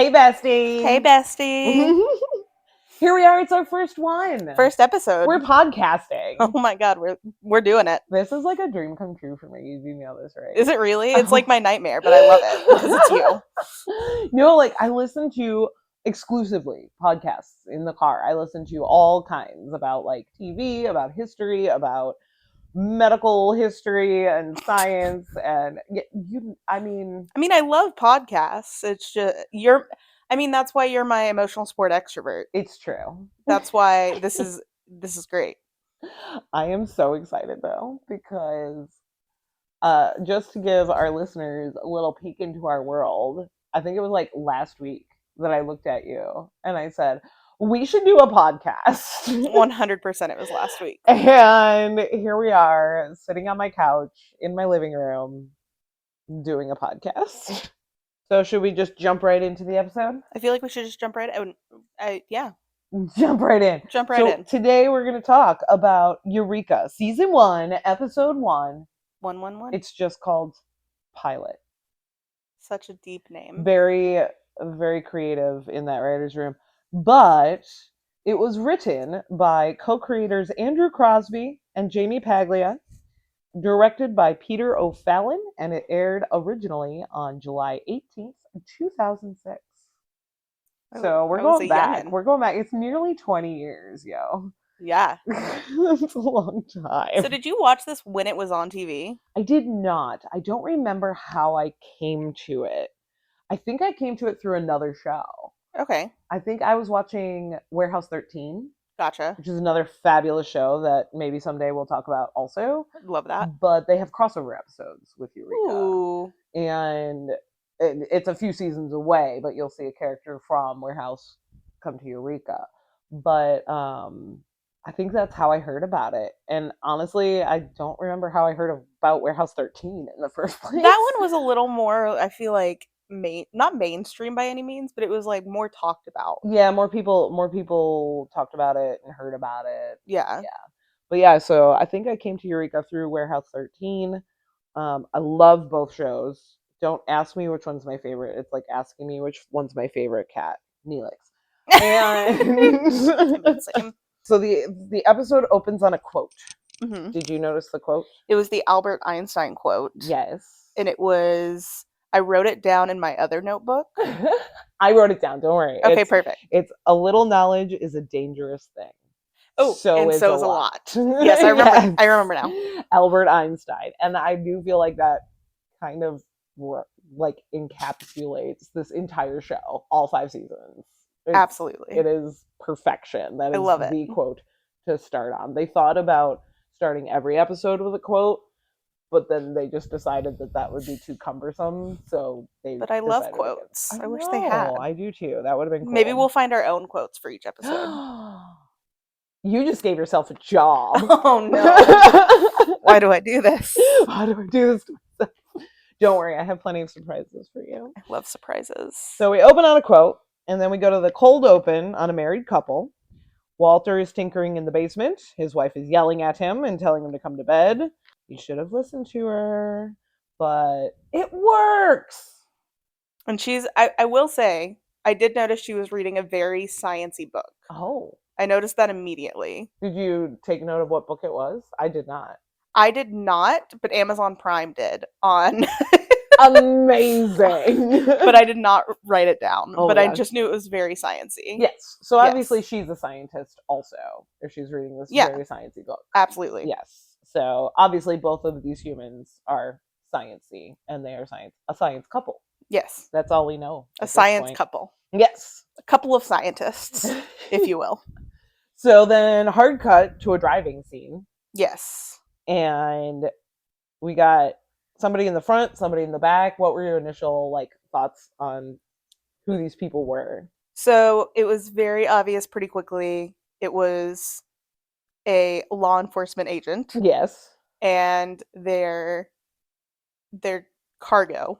Hey, bestie. Hey, bestie. Here we are. It's our first one. First episode. We're podcasting. Oh my god, we're doing it. This is like a dream come true for me. You know this, right? Is it really? It's like my nightmare, but I love it because it's you. No, like I listen to exclusively podcasts in the car. I listen to all kinds about like TV, about history, about medical history and science, and I mean, I love podcasts. It's just that's why you're my emotional support extrovert. it's true. That's why this is great. I am so excited though, because just to give our listeners a little peek into our world, I think it was like last week that I looked at you and I said, we should do a podcast. 100% it was last week. And here we are, sitting on my couch in my living room, doing a podcast. So should we just jump right into the episode? I feel like we should just jump right in. Yeah. Jump right in. in. Today we're going to talk about Eureka, Season 1, Episode 1. 111. It's just called Pilot. Such a deep name. Very, very creative in that writer's room. But it was written by co-creators Andrew Crosby and Jamie Paglia, directed by Peter O'Fallon, and it aired originally on July 18th, 2006. So we're going back. We're going back. It's nearly 20 years, yo. Yeah. That's a long time. So did you watch this when it was on TV? I did not. I don't remember how I came to it. I think I came to it through another show. Okay. I think I was watching Warehouse 13. Gotcha. Which is another fabulous show that maybe someday we'll talk about also. Love that. But they have crossover episodes with Eureka. Ooh. And it's a few seasons away, but you'll see a character from Warehouse come to Eureka. But I think that's how I heard about it. And honestly, I don't remember how I heard about Warehouse 13 in the first place. That one was a little more, I feel like, not mainstream by any means, but it was like more talked about. Yeah, more people talked about it and heard about it. Yeah. But yeah, so I think I came to Eureka through Warehouse 13. I love both shows. Don't ask me which one's my favorite. It's like asking me which one's my favorite cat, Neelix. And so the episode opens on a quote. Mm-hmm. Did you notice the quote? It was the Albert Einstein quote. Yes. And it was, I wrote it down in my other notebook. I wrote it down. Don't worry. Okay, perfect. It's a little knowledge is a dangerous thing. Oh, so is a lot. Yes, I remember now. Albert Einstein. And I do feel like that kind of like encapsulates this entire show, all 5 seasons. Absolutely. It is perfection. That is the quote to start on. They thought about starting every episode with a quote, but then they just decided that would be too cumbersome. So But I love quotes. I wish they had. I do too. That would have been cool. Maybe we'll find our own quotes for each episode. You just gave yourself a job. Oh no. Why do I do this? Why do I do this to myself? Don't worry, I have plenty of surprises for you. I love surprises. So we open on a quote, and then we go to the cold open on a married couple. Walter is tinkering in the basement. His wife is yelling at him and telling him to come to bed. He should have listened to her, but it works. And I will say, I did notice she was reading a very science-y book. Oh. I noticed that immediately. Did you take note of what book it was? I did not. I did not, but Amazon Prime did on... Amazing. But I did not write it down. Oh, but I just knew it was very sciencey. Yes. So obviously she's a scientist also, if she's reading this very sciencey book. Absolutely. Yes. So obviously both of these humans are sciencey, and they are a science couple. Yes. That's all we know. A science couple. Yes. A couple of scientists, if you will. So then hard cut to a driving scene. Yes. And we got somebody in the front, somebody in the back. What were your initial thoughts on who these people were? So it was very obvious pretty quickly. It was a law enforcement agent. Yes. And their cargo.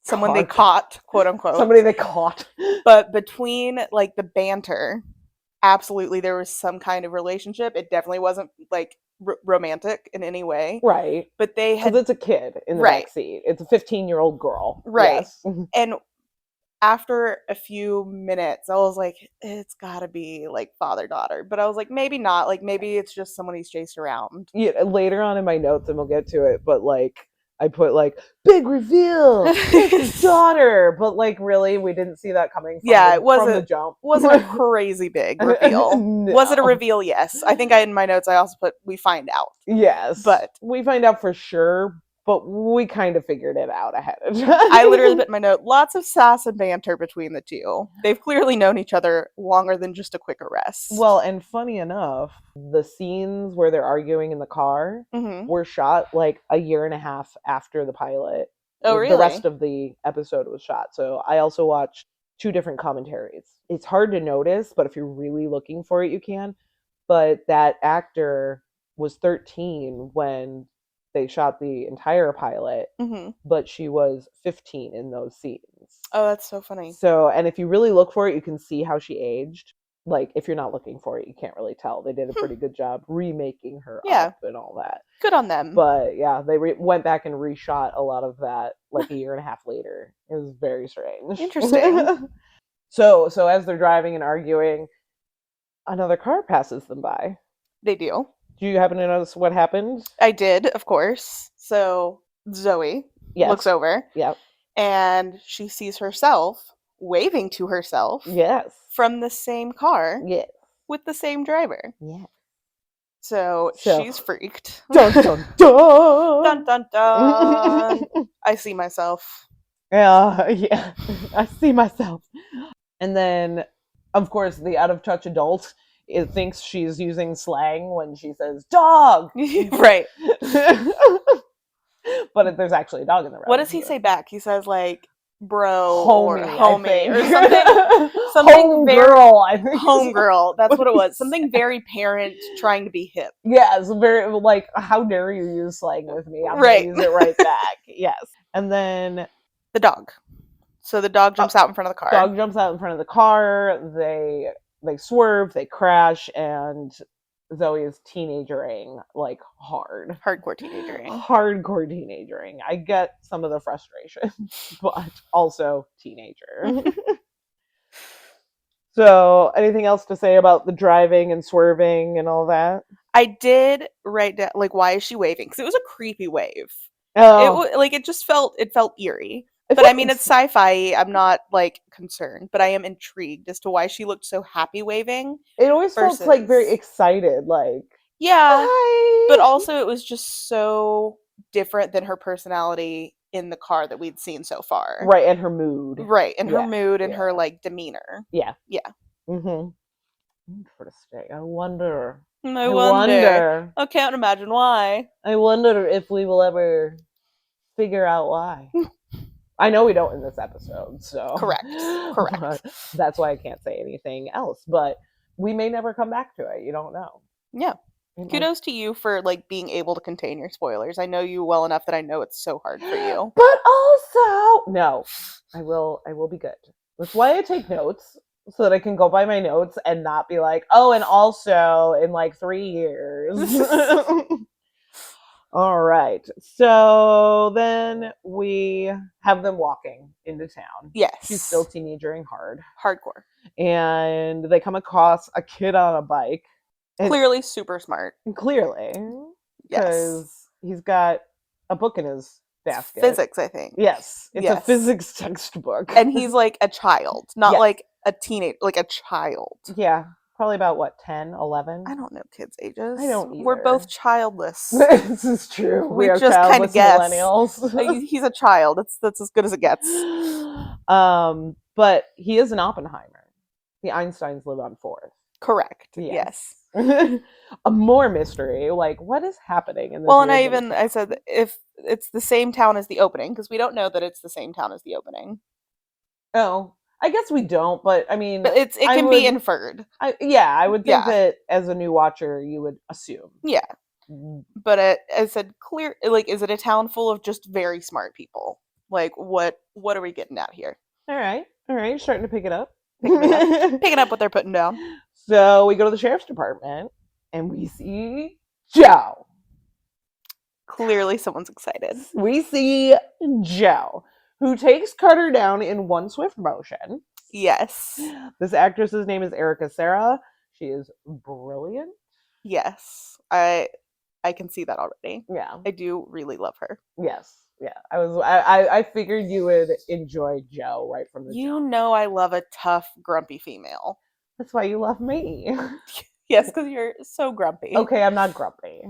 Someone they caught, quote unquote. Somebody they caught. But between the banter, absolutely there was some kind of relationship. It definitely wasn't romantic in any way. Right. But they had... Because it's a kid in the back seat. It's a 15-year-old girl. Right. Yes. And after a few minutes, I was like, it's gotta be like father-daughter. But I was like, maybe not. Like maybe it's just someone he's chased around. Yeah, later on in my notes, and we'll get to it, but like I put like big reveal, it's his daughter, but like really, we didn't see that coming Yeah, it from the wasn't jump. wasn't a crazy big reveal. Was it a No. reveal? Yes. I think in my notes I also put we find out. Yes, But we find out for sure, but we kind of figured it out ahead of time. I literally put in my note lots of sass and banter between the two. They've clearly known each other longer than just a quick arrest. Well, and funny enough, the scenes where they're arguing in the car Mhm. were shot like a year and a half after the pilot. Oh, The really? rest of the episode was shot. So I also watched 2 different commentaries. It's hard to notice, but if you're really looking for it, you can. But that actor was 13 when they shot the entire pilot, Mhm. but she was 15 in those scenes. Oh, that's so funny. So, and if you really look for it, you can see how she aged. Like, if you're not looking for it, you can't really tell. They did a pretty good job remaking her Yeah. up and all that. Good on them. But yeah, they went back and reshot a lot of that like a year and a half later. It was very strange. Interesting. So as they're driving and arguing, another car passes them by. They do. Do you happen to notice what happened? I did, of course. So Zoe Yes. looks over Yep. and she sees herself waving to herself Yes. from the same car Yes. with the same driver. Yeah. So she's freaked. Dun dun dun. Dun dun dun. I see myself. Yeah. I see myself. And then, of course, the out of touch adult thinks she's using slang when she says dog. Right. But there's actually a dog in the road. What does he say back? He says like bro Homie, or homie or something. something Home very girl, I think. home girl. That's what it was. Something very parent trying to be hip. Yeah, it's very like, how dare you use slang with me? I'm Right. gonna use it right back. Yes. And then The dog. So the dog jumps out in front of the car. Dog jumps out in front of the car. They swerve, they crash, and Zoe is teenagering like hard. Hardcore teenagering. Hardcore teenagering. I get some of the frustration, but also teenager. So, anything else to say about the driving and swerving and all that? I did write down like why is she waving? Because it was a creepy wave. Oh, It just felt eerie. But I mean, it's sci-fi. I'm not like concerned, but I am intrigued as to why she looked so happy waving. It always felt like very excited, like yeah. hi. But also, it was just so different than her personality in the car that we'd seen so far. Right, and her mood. Right, and her Yeah, mood and yeah. her like demeanor. Yeah. Yeah. Mm-hmm. Interesting. I wonder. I wonder. I can't imagine why. I wonder if we will ever figure out why. I know we don't in this episode, so Correct. but that's why I can't say anything else. But we may never come back to it. You don't know. Yeah. You know? Kudos to you for like being able to contain your spoilers. I know you well enough that I know it's so hard for you. But also, no, I will be good. That's why I take notes, so that I can go by my notes and not be like, oh, and also in like 3 years. All right. So then we have them walking into town. Yes. She's still teenagering hard. Hardcore. And they come across a kid on a bike. Clearly super smart. Clearly. Yes. Because he's got a book in his basket. Physics, I think. Yes. It's a physics textbook. And he's like a child, not like a teenage, like a child. Yeah. Probably about what, 10, 11? I don't know kids' ages. I don't either. We're both childless. This is true. We are just kind of guess. Millennials. He's a child. That's as good as it gets. But he is an Oppenheimer. The Einsteins live on 4th. Correct. Yes. A more mystery. Like, what is happening in this? Well, and I said if it's the same town as the opening, because we don't know that it's the same town as the opening. Oh, I guess we don't, but I mean, but it can be inferred. I would think that as a new watcher, you would assume. Yeah. But I said, clear. Like, is it a town full of just very smart people? Like, what are we getting at here? All right, starting to pick it up. Picking up what they're putting down. So we go to the sheriff's department, and we see Joe. Clearly, someone's excited. We see Joe, who takes Carter down in one swift motion. Yes. This actress's name is Eureka Sarah. She is brilliant. Yes. I can see that already. Yeah. I do really love her. Yes. Yeah. I figured you would enjoy Jo right from the You jump. know I love a tough, grumpy female. That's why you love me. Yes, because you're so grumpy. Okay, I'm not grumpy.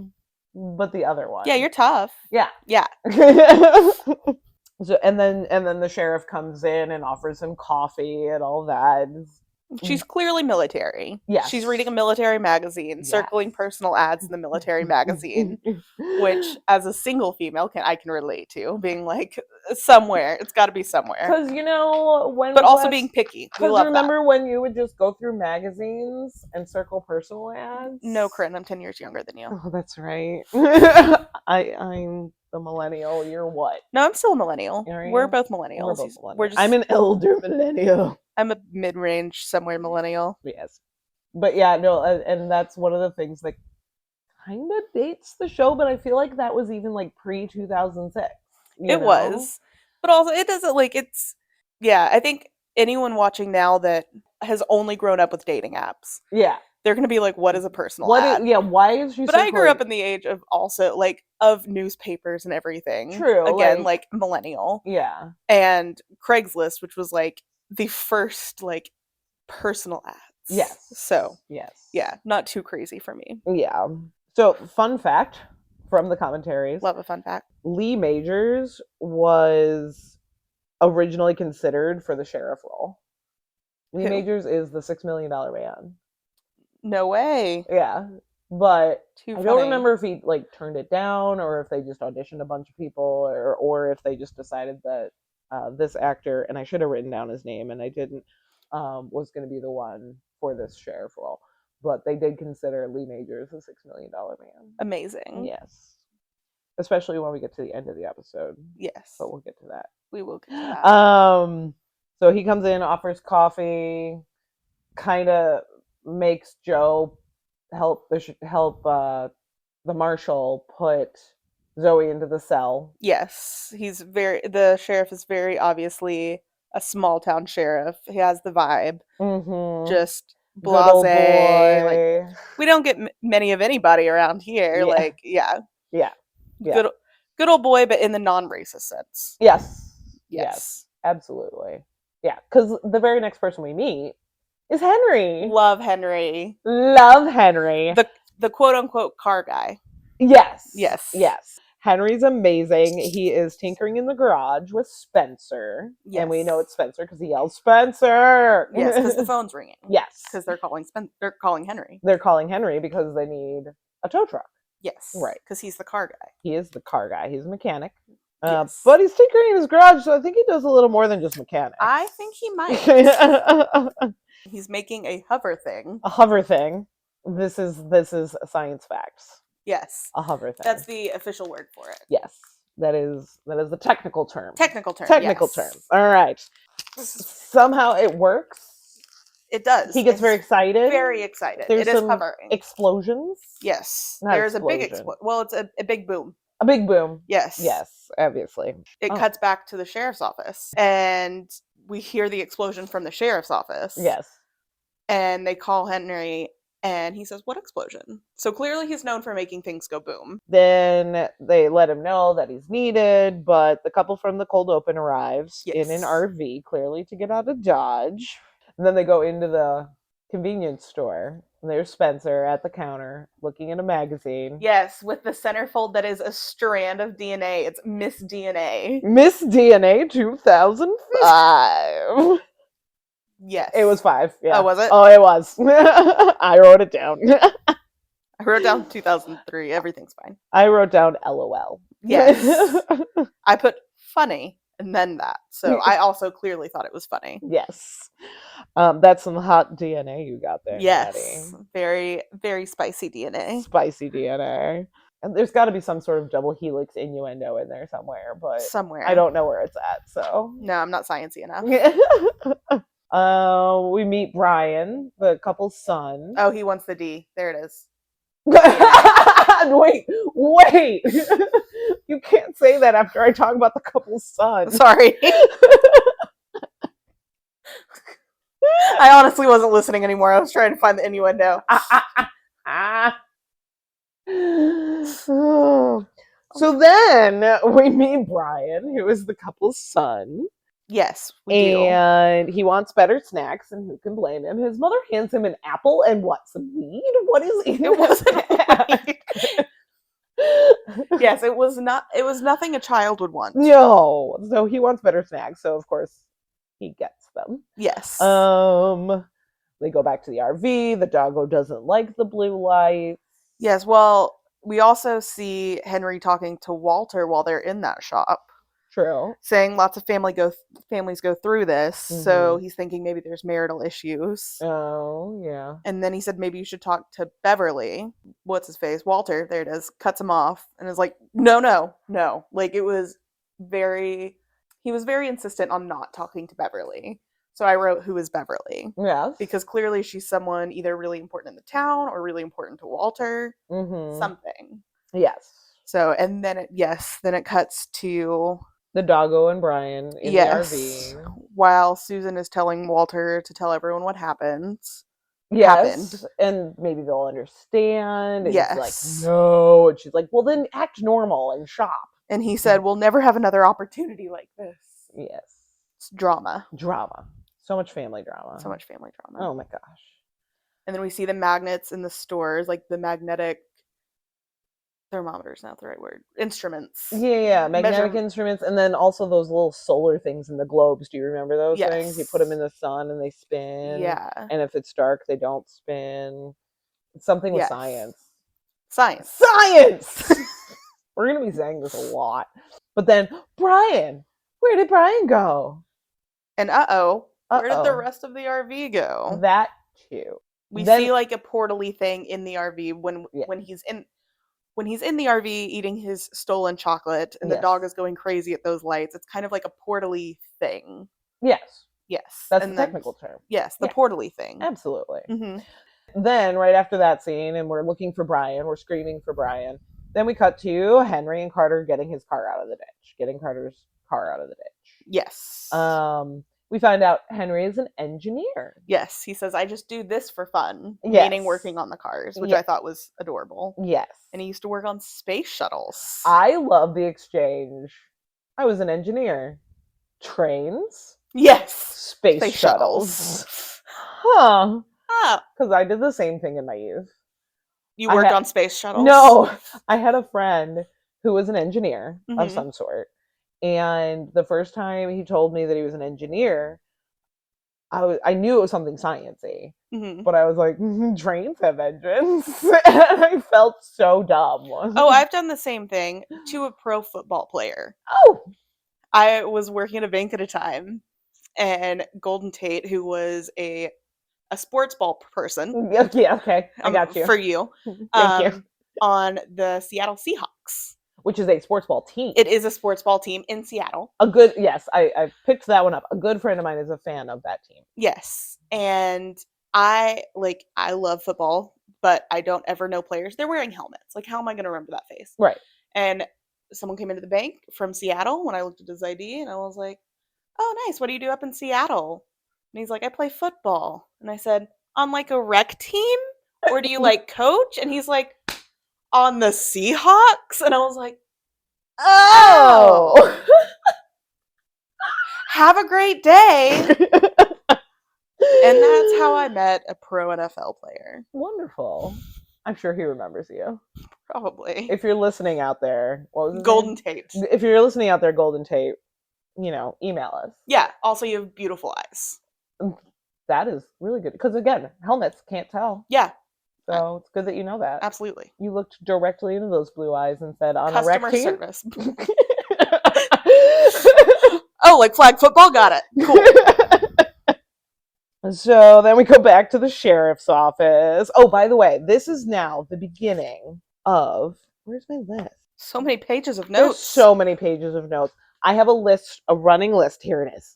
But the other one. Yeah, you're tough. Yeah. Yeah. So and then the sheriff comes in and offers him coffee and all that. She's clearly military. Yes. She's reading a military magazine, circling personal ads in the military magazine, which as a single female I can relate to, being like somewhere. It's got to be somewhere. Because when but also being picky. Because remember when you would just go through magazines and circle personal ads? No, Corinne, I'm 10 years younger than you. Oh, that's right. I'm the millennial. You're what? No, I'm still a millennial. We're both millennials. I'm an elder millennial. I'm a mid-range, somewhere millennial. Yes. But yeah, no, and that's one of the things that kind of dates the show, but I feel like that was even like pre-2006. It was. But also, it doesn't, I think anyone watching now that has only grown up with dating apps. Yeah. They're going to be like, what is a personal ad? Why is she But I grew up in the age of also, of newspapers and everything. True. Again, millennial. Yeah. And Craigslist, which was, the first, personal ads. Yes. So. Yes. Yeah, not too crazy for me. Yeah. So, fun fact from the commentaries. Love a fun fact. Lee Majors was originally considered for the sheriff role. Lee Majors is the $6 Million Man. No way. Yeah. But I don't remember if he turned it down or if they just auditioned a bunch of people or if they just decided that this actor, and I should have written down his name and I didn't, was going to be the one for this sheriff role. But they did consider Lee Majors the $6 Million Man. Amazing. Yes. Especially when we get to the end of the episode. Yes. But we'll get to that. We will get to that. So he comes in, offers coffee, kind of makes Jo help the marshal put Zoe into the cell. Yes. The sheriff is very obviously a small town sheriff. He has the vibe. Mm-hmm. Just blasé. We don't get many of anybody around here. Yeah. Yeah. Good old boy, but in the non-racist sense. Yes. Absolutely. Yeah, because the very next person we meet is Henry. Love Henry. The quote-unquote car guy. Yes. Henry's amazing. He is tinkering in the garage with Spencer. Yes. And we know it's Spencer because he yells, Spencer! Yes, because the phone's ringing. Yes. Because they're calling Henry. They're calling Henry because they need a tow truck. Yes. Right. Because he's the car guy. He is the car guy. He's a mechanic. Yes. But he's tinkering in his garage, so I think he does a little more than just mechanics. I think he might. He's making a hover thing. A hover thing. This is science facts. Yes. A hover thing. That's the official word for it. Yes. That is the technical term. Technical term. All right. Somehow it works. It does. He gets very excited. Very excited. There's it is some hovering. Explosions. Yes. Not There's explosion. a big well, it's a big boom. A big boom. Yes. Yes, obviously. It cuts back to the sheriff's office. And we hear the explosion from the sheriff's office. Yes. And they call Henry and he says, "What explosion?" So clearly he's known for making things go boom. Then they let him know that he's needed, but the couple from the cold open arrives in an RV, clearly to get out of Dodge. And then they go into the convenience store. And there's Spencer at the counter looking at a magazine. Yes, with the centerfold that is a strand of DNA. It's Miss DNA. Miss DNA 2005. Yes. It was 5. Yeah. Oh, was it? Oh, it was. I wrote it down. I wrote down 2003. Everything's fine. I wrote down LOL. Yes. I put funny and then that. So I also clearly thought it was funny. Yes. That's some hot DNA you got there. Yes. Maddie. Very, very spicy DNA. Spicy DNA. And there's got to be some sort of double helix innuendo in there somewhere, but I don't know where it's at, so. No, I'm not sciencey enough. We meet Brian, the couple's son. Oh, he wants the D. There it is. Wait. You can't say that after I talk about the couple's son. Sorry. I honestly wasn't listening anymore. I was trying to find the innuendo. So then we meet Brian, who is the couple's son. Yes, we do. And he wants better snacks, and who can blame him? His mother hands him an apple and what? Some weed? What is in It wasn't that? Yes, it was not. It was nothing a child would want. No. So he wants better snacks, so of course he gets them. Yes. They go back to the RV. The doggo doesn't like the blue lights. Yes, well, we also see Henry talking to Walter while they're in that shop. True. Saying lots of families go through this, so he's thinking maybe there's marital issues. Oh, yeah. And then he said maybe you should talk to Beverly. What's his face? Walter, there it is, cuts him off and is like, no. Like, he was very insistent on not talking to Beverly. So I wrote, who is Beverly? Yes. Because clearly she's someone either really important in the town or really important to Walter. Something. Yes. So, and then it cuts to the doggo and Brian in the RV. While Susan is telling Walter to tell everyone what happened. Yes. And maybe they'll understand. And yes. He's like, no. And she's like, well, then act normal and shop. And he said, we'll never have another opportunity like this. Yes. It's drama. So much family drama. Oh my gosh. And then we see the magnets in the stores, like the magnetic thermometers, not the right word. Instruments. Yeah. Magnetic instruments. And then also those little solar things in the globes. Do you remember those things? You put them in the sun and they spin. Yeah. And if it's dark, they don't spin. It's something with science. We're going to be saying this a lot. But then, Brian. Where did Brian go? And where did the rest of the RV go? That too. We see like a portal-y thing in the RV when he's in the RV eating his stolen chocolate and the dog is going crazy at those lights. It's kind of like a portal-y thing. Yes. That's the technical term. Yes, the portal-y thing. Absolutely. Then right after that scene, and we're looking for Brian, we're screaming for Brian. Then we cut to Henry and Carter getting his car out of the ditch, getting Carter's car out of the ditch. Yes. We find out Henry is an engineer. Yes, he says, I just do this for fun, meaning working on the cars, which I thought was adorable. Yes. And he used to work on space shuttles. I love the exchange. I was an engineer. Trains? Yes. Space shuttles. Huh. Because I did the same thing in my youth. You worked on space shuttles? No. I had a friend who was an engineer of some sort. And the first time he told me that he was an engineer, I knew it was something sciencey. But I was like, trains have engines. And I felt so dumb. Oh, I've done the same thing to a pro football player. Oh. I was working at a bank at a time, and Golden Tate, who was a sports ball person. Yeah, okay. I got you. For you. Thank you. On the Seattle Seahawks. Which is a sports ball team. It is a sports ball team in Seattle. I picked that one up. A good friend of mine is a fan of that team. Yes. And I love football, but I don't ever know players. They're wearing helmets. Like, how am I going to remember that face? Right. And someone came into the bank from Seattle when I looked at his ID, and I was like, oh, nice. What do you do up in Seattle? And he's like, I play football. And I said, on like a rec team? Or do you like coach? And he's like, on the Seahawks? And I was like, oh. Have a great day. And that's how I met a pro NFL player. Wonderful. I'm sure he remembers you. Probably. If you're listening out there, what was his Golden name? Tate. If you're listening out there, Golden Tate, email us. Yeah. Also, you have beautiful eyes. That is really good. Because again, helmets can't tell. Yeah. So it's good that you know that. Absolutely. You looked directly into those blue eyes and said, on a rec team? Customer service. Oh, like flag football? Got it. Cool. So then we go back to the sheriff's office. Oh, by the way, this is now the beginning of... Where's my list? So many pages of notes. There's so many pages of notes. I have a running list. Here it is.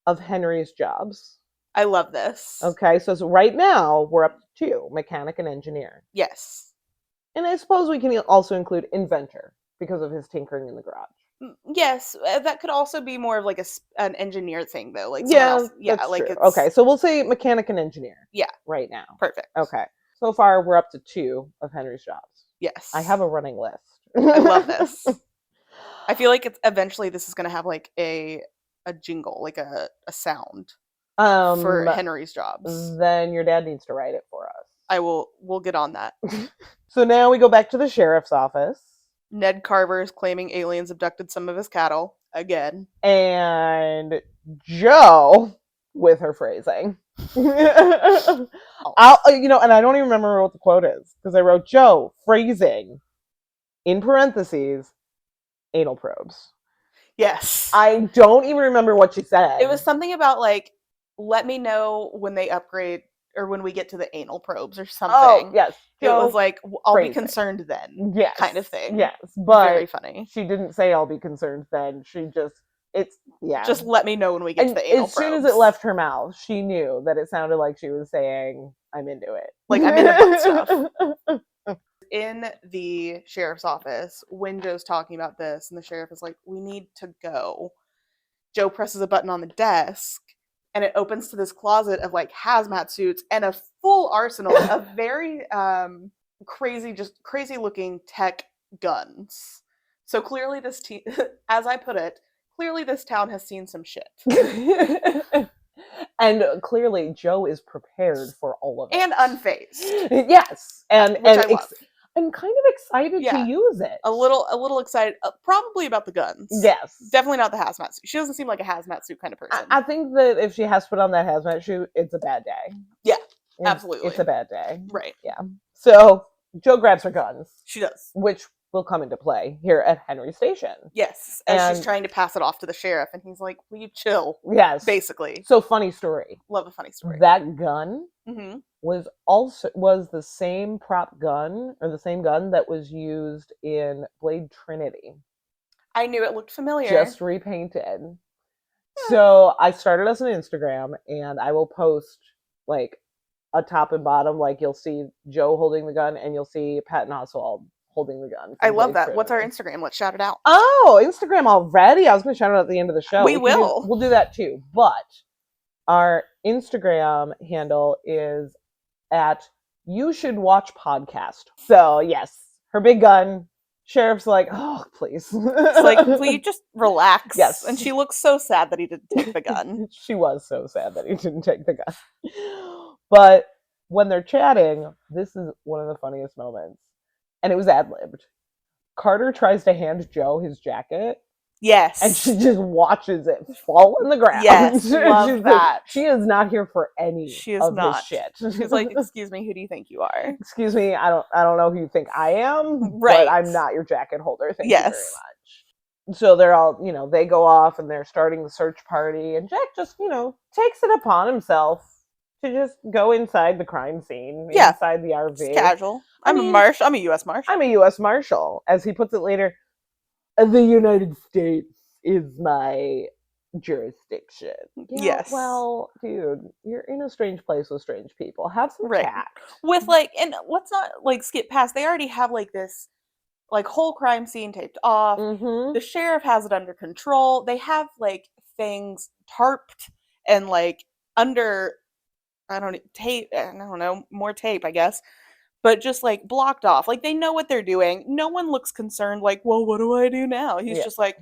Of Henry's jobs. I love this. Okay, so right now we're up to 2, mechanic and engineer. Yes. And I suppose we can also include inventor. because of his tinkering in the garage. Yes, that could also be more of like an engineer thing though, like someone Yeah, else. Yeah, that's like true. it's Okay, so we'll say mechanic and engineer. Yeah. Right now. Perfect. Okay. So far, we're up to 2 of Henry's jobs. Yes. I have a running list. I love this. I feel like eventually this is going to have like a jingle, like a sound for Henry's jobs. Then your dad needs to write it for us. We'll get on that. So now we go back to the sheriff's office. Ned Carver is claiming aliens abducted some of his cattle again. And Joe, with her phrasing. And I don't even remember what the quote is because I wrote Joe phrasing in parentheses anal probes. Yes. I don't even remember what she said. It was something about like, let me know when they upgrade or when we get to the anal probes or something. Oh, yes. Joe, it was like, I'll be concerned then. Yes. Kind of thing. Yes. But very funny. She didn't say I'll be concerned then. She just, just let me know when we get to the anal as soon as it left her mouth, she knew that it sounded like she was saying, I'm into it. Like, I'm into butt stuff. In the sheriff's office, when Joe's talking about this, and the sheriff is like, we need to go, Joe presses a button on the desk, and it opens to this closet of, like, hazmat suits and a full arsenal of very crazy-looking tech guns. So clearly this as I put it, clearly this town has seen some shit. And clearly Joe is prepared for all of it. And unfazed. Yes. And I love. I'm kind of excited to use it. A little excited, probably about the guns. Yes. Definitely not the hazmat suit. She doesn't seem like a hazmat suit kind of person. I think that if she has to put on that hazmat suit, it's a bad day. Yeah, absolutely. It's a bad day. Right. Yeah. So Joe grabs her guns. She does. Which will come into play here at Henry Station. Yes. As she's trying to pass it off to the sheriff, and he's like, will you chill? Yes. Basically. So funny story. Love a funny story. That gun was the same prop gun, or the same gun that was used in Blade Trinity. I knew it looked familiar. Just repainted. So I started us an Instagram, and I will post like a top and bottom, like you'll see Joe holding the gun, and you'll see Patton Oswald holding the gun. I love that. What's our Instagram? Let's shout it out. Oh, Instagram already? I was going to shout it out at the end of the show. We'll do that too. But our Instagram handle is at You Should Watch Podcast. So yes, her big gun. Sheriff's like, oh, please. It's like, will you just relax? Yes. And she looks so sad that he didn't take the gun. She was so sad that he didn't take the gun. But when they're chatting, this is one of the funniest moments. And it was ad-libbed. Carter tries to hand Joe his jacket. Yes. And she just watches it fall on the ground. Yes, love that. Like, she is not here for any this shit. She's like, excuse me, who do you think you are? Excuse me, I don't know who you think I am, right. But I'm not your jacket holder. Thank you very much. So they're all, they go off and they're starting the search party, and Jack just, takes it upon himself to just go inside the crime scene, inside the RV. Just casual. I'm a Marshal. I'm a U.S. Marshal. I'm a U.S. Marshal. As he puts it later, the United States is my jurisdiction. Yes. Well, dude, you're in a strange place with strange people. Have some tact. With and let's not skip past. They already have this whole crime scene taped off. Mm-hmm. The sheriff has it under control. They have things tarped and under. I don't know, more tape, I guess. But just blocked off. They know what they're doing. No one looks concerned well, what do I do now? He's just like,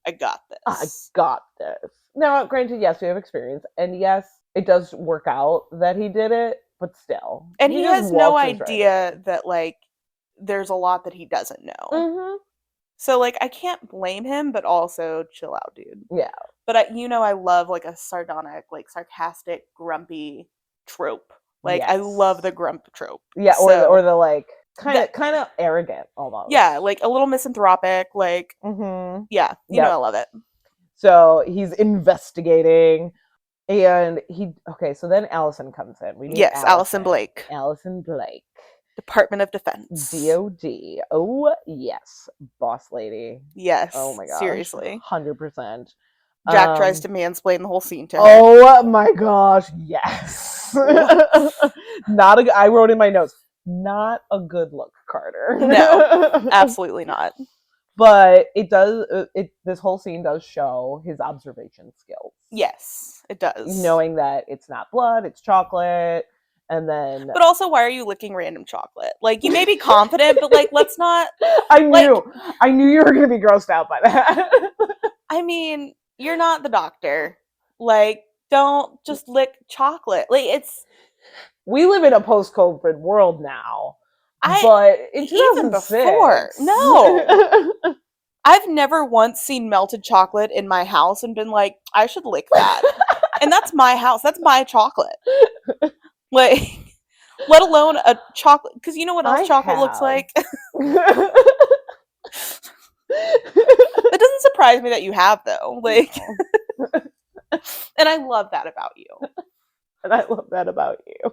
I got this. I got this. Now, granted, yes, we have experience. And yes, it does work out that he did it, but still. And he has no idea that there's a lot that he doesn't know. Mm-hmm. So I can't blame him, but also chill out, dude. Yeah. But I love a sardonic, sarcastic, grumpy trope. I love the grump trope. Yeah, or the kind of arrogant almost. Yeah, a little misanthropic, mm-hmm. Yeah, I love it. So he's investigating, and so then Allison comes in. Allison Blake. Allison Blake. Department of Defense. DOD. Oh, yes. Boss lady. Yes. Oh my gosh. Seriously. 100%. Jack tries to mansplain the whole scene to her. Oh my gosh, yes. I wrote in my notes, not a good look, Carter. No, absolutely not. But it does. This whole scene does show his observation skills. Yes, it does. Knowing that it's not blood, it's chocolate, and then. But also, why are you licking random chocolate? Like, you may be confident, but like, let's not. I knew you were gonna be grossed out by that. I mean, you're not the doctor. Like, don't just lick chocolate. Like, it's. We live in a post-COVID world now, I but in even 2006, before, no. I've never once seen melted chocolate in my house and been like, I should lick that. And that's my house. That's my chocolate. Like, let alone a chocolate. Because you know what else chocolate looks like? It doesn't surprise me that you have, though. Like, and I love that about you. And I love that about you.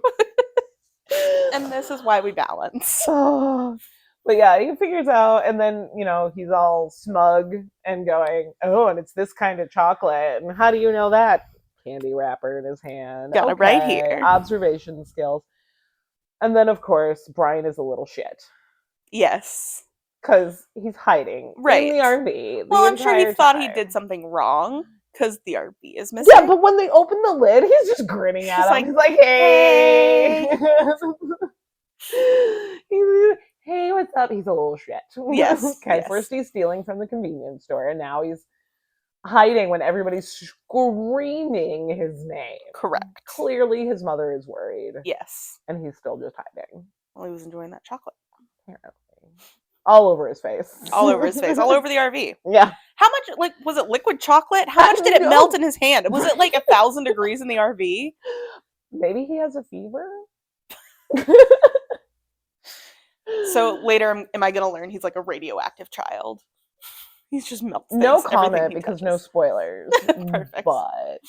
And this is why we balance. Oh. But yeah, he figures out, and then, he's all smug and going, oh, and it's this kind of chocolate. And how do you know that? Candy wrapper in his hand. Got it right here. Observation skills. And then, of course, Brian is a little shit. Yes. Because he's hiding in the RV. Well, I'm sure he thought he did something wrong. Because the RV is missing. Yeah, but when they open the lid, he's just grinning at him. He's like, hey. Hey, what's up? He's a little shit. Yes. Okay, yes. First he's stealing from the convenience store, and now he's hiding when everybody's screaming his name. Correct. Clearly his mother is worried. Yes. And he's still just hiding. Well, he was enjoying that chocolate. Apparently. All over his face. All over his face. All over the RV. Yeah. How much, was it liquid chocolate? How much did it melt in his hand? Was it like 1,000 degrees in the RV? Maybe he has a fever? So later, am I going to learn he's like a radioactive child? He's just melting. No comment because no spoilers. Perfect. But,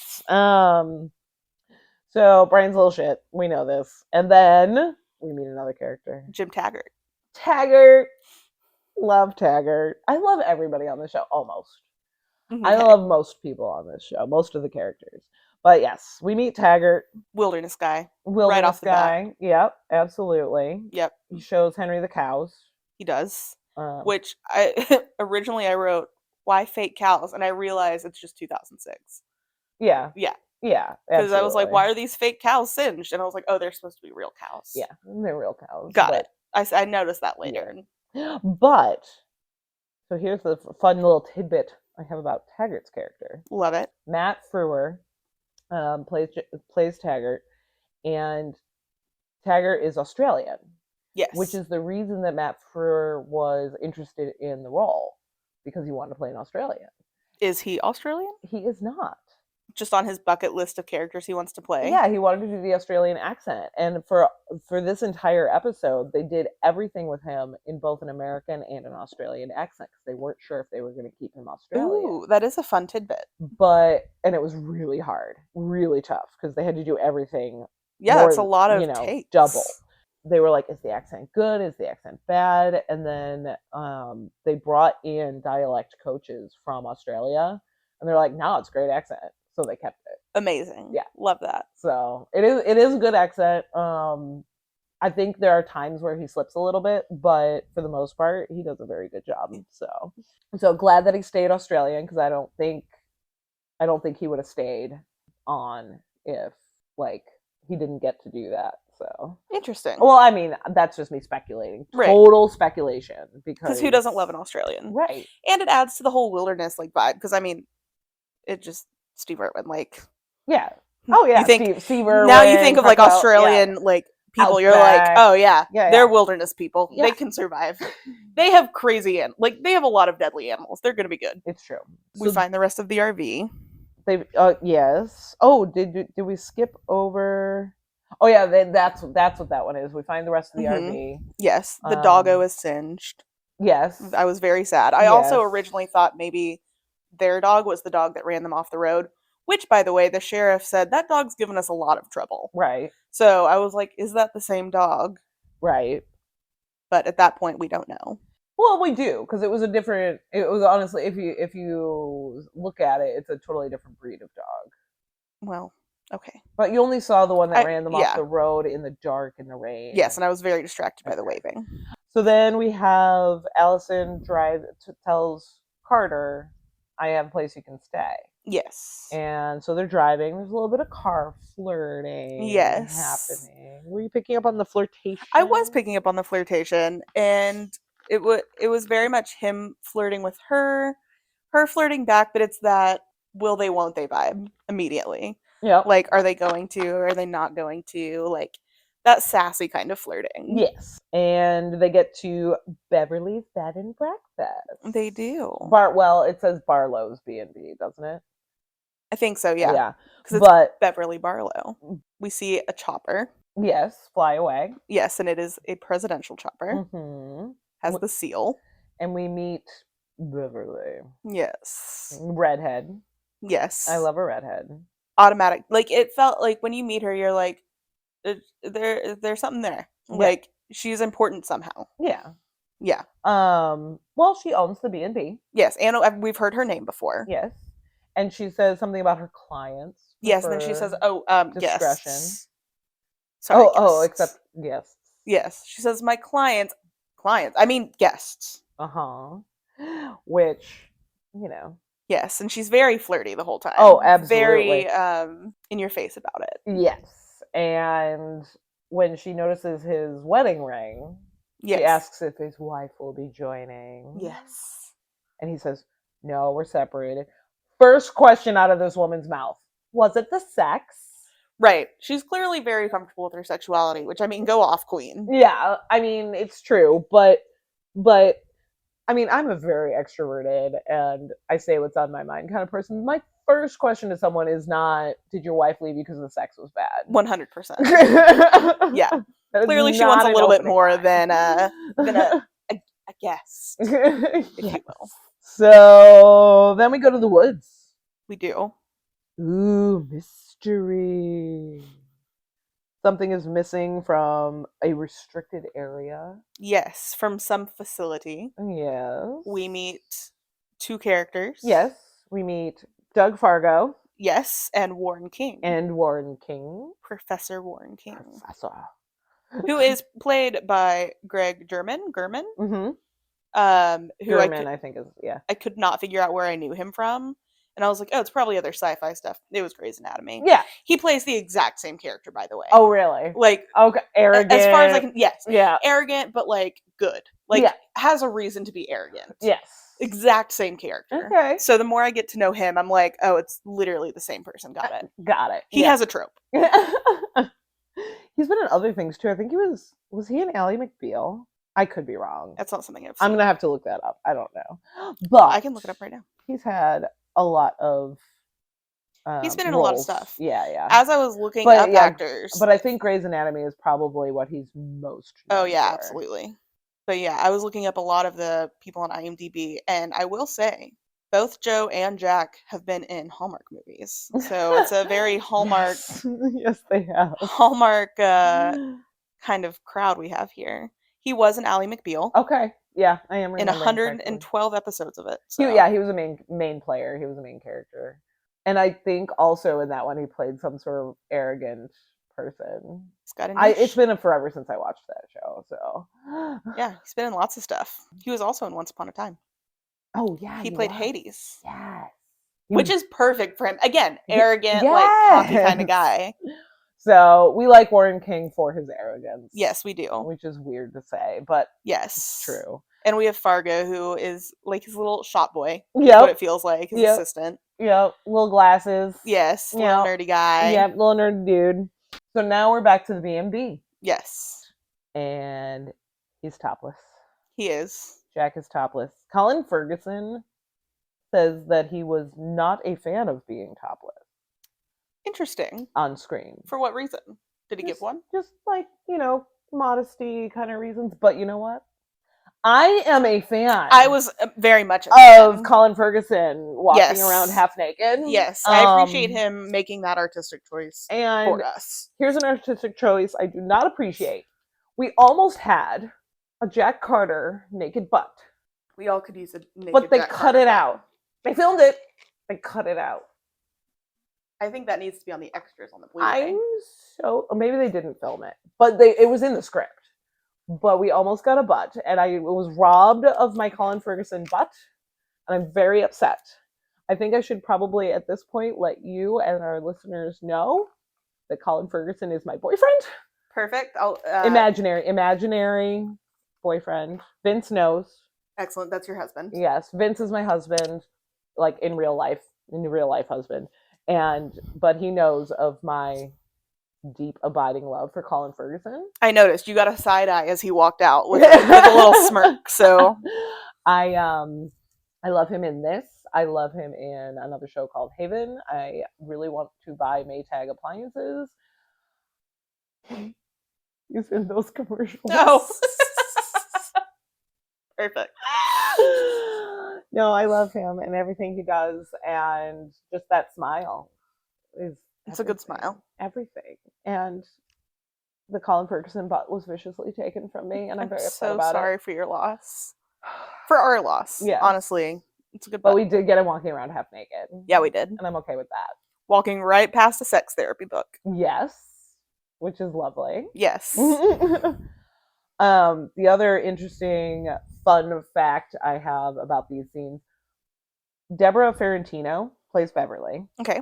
so Brian's a little shit. We know this. And then we meet another character. Jim Taggart. Taggart. Love Taggart. I love everybody on the show, almost. Okay. I love most people on this show, most of the characters. But yes, we meet Taggart. Wilderness guy. Right off the bat. Yep, absolutely. Yep. He shows Henry the cows. He does. Which originally I wrote, why fake cows? And I realized it's just 2006. Yeah. Yeah. Yeah. Because I was like, why are these fake cows singed? And I was like, oh, they're supposed to be real cows. Yeah, they're real cows. Got it. I noticed that later. Yeah. But, so here's the fun little tidbit I have about Taggart's character. Love it. Matt Frewer plays Taggart, and Taggart is Australian. Yes. Which is the reason that Matt Frewer was interested in the role, because he wanted to play an Australian. Is he Australian? He is not. Just on his bucket list of characters he wants to play? Yeah, he wanted to do the Australian accent. And for this entire episode, they did everything with him in both an American and an Australian accent, because they weren't sure if they were going to keep him Australian. Ooh, that is a fun tidbit. And it was really hard, really tough, because they had to do everything. Yeah, that's a lot of takes. Double. They were like, is the accent good? Is the accent bad? And then they brought in dialect coaches from Australia, and they're like, no, it's a great accent. So they kept it. Amazing. Yeah. Love that. So it is a good accent. I think there are times where he slips a little bit, but for the most part, he does a very good job. So glad that he stayed Australian, because I don't think he would have stayed on if he didn't get to do that. So interesting. Well, I mean, that's just me speculating. Right. Total speculation, because who doesn't love an Australian? Right. And it adds to the whole wilderness vibe, because I mean, it just Steve Irwin, yeah. Oh yeah. You think Steve Irwin, now you think of Australian people, Outback. You're like, oh yeah, they're wilderness people. Yeah. They can survive. They have crazy they have a lot of deadly animals. They're gonna be good. It's true. We find the rest of the RV. Yes. Oh, did we skip over? Oh yeah, that's what that one is. We find the rest of the RV. Yes, the doggo is singed. Yes, I was very sad. I also originally thought maybe their dog was the dog that ran them off the road, which, by the way, the sheriff said that dog's given us a lot of trouble. Right. So I was like, is that the same dog? Right. But at that point, we don't know. Well, we do, because it was honestly, if you look at it, it's a totally different breed of dog. Well, okay. But you only saw the one that ran them off the road in the dark, in the rain. Yes, and I was very distracted by the waving. So then we have Allison tells Carter, I have a place you can stay. Yes. And so they're driving. There's a little bit of car flirting happening. Were you picking up on the flirtation? I was picking up on the flirtation, and it was very much him flirting with her flirting back, but it's that will they won't they vibe immediately. Yeah. Like, are they going to, or are they not going to? Like, that sassy kind of flirting. Yes. And they get to Beverly's Bed and Breakfast. They do. Well, it says Barlow's B&B, doesn't it? I think so, yeah. Yeah. Because it's Beverly Barlow. We see a chopper. Yes, fly away. Yes, and it is a presidential chopper. Mm-hmm. Has the seal. And we meet Beverly. Yes. Redhead. Yes. I love a redhead. Automatic. Like, it felt like when you meet her, you're like, there's something there. Yeah. Like, she's important somehow. Yeah. Yeah. Well, she owns the B&B. Yes, and we've heard her name before. Yes. And she says something about her clients. Yes, and then she says, discretion. Guests. Sorry, except guests. Yes. She says, my clients. I mean, guests. Uh-huh. Which, you know. Yes, and she's very flirty the whole time. Oh, absolutely. Very in your face about it. Yes. And when she notices his wedding ring, she asks if his wife will be joining. Yes. And he says, no, we're separated. First question out of this woman's mouth. Was it the sex? Right. She's clearly very comfortable with her sexuality, which, I mean, go off, queen. Yeah, I mean, it's true, but I mean, I'm a very extroverted and I say what's on my mind kind of person. My first question to someone is not, did your wife leave you because the sex was bad? 100%. Yeah. Clearly she wants a little bit more than a guest, if you will. So then we go to the woods. We do. Ooh, mystery. Something is missing from a restricted area. Yes, from some facility. Yes. We meet two characters. Yes, we meet Doug Fargo. Yes, and Warren King. Professor Warren King. Professor. Who is played by Greg German. Mm-hmm. Who I think is, yeah. I could not figure out where I knew him from. And I was like, oh, it's probably other sci-fi stuff. It was Grey's Anatomy. Yeah. He plays the exact same character, by the way. Oh, really? Like, okay, arrogant. As far as I can, yes. Yeah. Arrogant, but, like, good. Like, has a reason to be arrogant. Yes. Exact same character. Okay. So the more I get to know him, I'm like, oh, it's literally the same person. Got it. Got it. He has a trope. He's been in other things, too. I think was he in Ally McBeal? I could be wrong. That's not something I've seen. I'm going to have to look that up. I don't know. But I can look it up right now. He's had a lot of he's been in roles. a lot of stuff. Yeah. As I was looking up actors. But I think Grey's Anatomy is probably what he's most known for. Absolutely. But yeah, I was looking up a lot of the people on IMDb, and I will say, both Joe and Jack have been in Hallmark movies. So it's a very Hallmark... Yes, they have. Hallmark kind of crowd we have here. He was in Ally McBeal. Okay. Yeah, I am in 112 episodes of it. So. He was a main player. He was a main character. And I think also in that one he played some sort of arrogant person. It's been forever since I watched that show, so yeah, he's been in lots of stuff. He was also in Once Upon a Time. Oh yeah, he played Hades. Yes, which is perfect for him. Again, arrogant, like cocky kind of guy. So we like Warren King for his arrogance. Yes, we do. Which is weird to say, but yes, it's true. And we have Fargo, who is like his little shop boy. Yeah, what it feels like. His assistant. Yep, little glasses. Yes, little nerdy guy. Yep, little nerdy dude. So now we're back to the B&B. Yes. And he's topless. He is. Jack is topless. Colin Ferguson says that he was not a fan of being topless. Interesting. On screen. For what reason? Did he give one? Just like, modesty kind of reasons. But you know what? I am a fan. I was very much a fan of Colin Ferguson walking around half naked. Yes, I appreciate him making that artistic choice for us. Here's an artistic choice I do not appreciate. We almost had a Jack Carter naked butt. We all could use a naked but they Jack cut Carter it butt. out. They filmed it. They cut it out. I think that needs to be on the extras on the Blu-ray. Or maybe they didn't film it, but it was in the script. but we almost got a butt, and I was robbed of my Colin Ferguson butt, and I'm very upset. I think I should probably at this point let you and our listeners know that Colin Ferguson is my boyfriend. Perfect. Imaginary boyfriend. Vince knows. Excellent. That's your husband. Yes, Vince is my husband, like in real life husband. But he knows of my deep abiding love for Colin Ferguson. I noticed you got a side eye as he walked out with a little smirk. So I love him in this. I love him in another show called Haven. I really want to buy Maytag appliances. He's in those commercials. no. Perfect. No, I love him and everything he does, and just that smile is. It's a good smile. Everything. And the Colin Ferguson butt was viciously taken from me, and I'm very upset so about it. sorry for your loss. For our loss. Yeah. Honestly. It's a good butt. But we did get him walking around half naked. Yeah, we did. And I'm okay with that. Walking right past a sex therapy book. Yes. Which is lovely. Yes. The other interesting fun fact I have about these scenes, Deborah Ferrantino plays Beverly. Okay.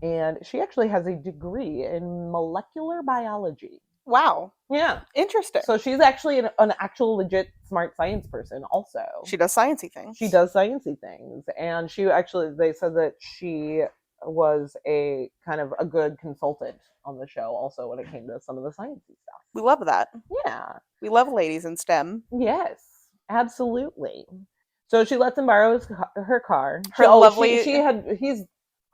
And she actually has a degree in molecular biology. Wow. Yeah. Interesting. So she's actually an actual legit smart science person also. She does sciencey things. She does sciencey things. And they said that she was a kind of a good consultant on the show also when it came to some of the sciencey stuff. We love that. Yeah. We love ladies in STEM. Yes, absolutely. So she lets him borrow her car. He's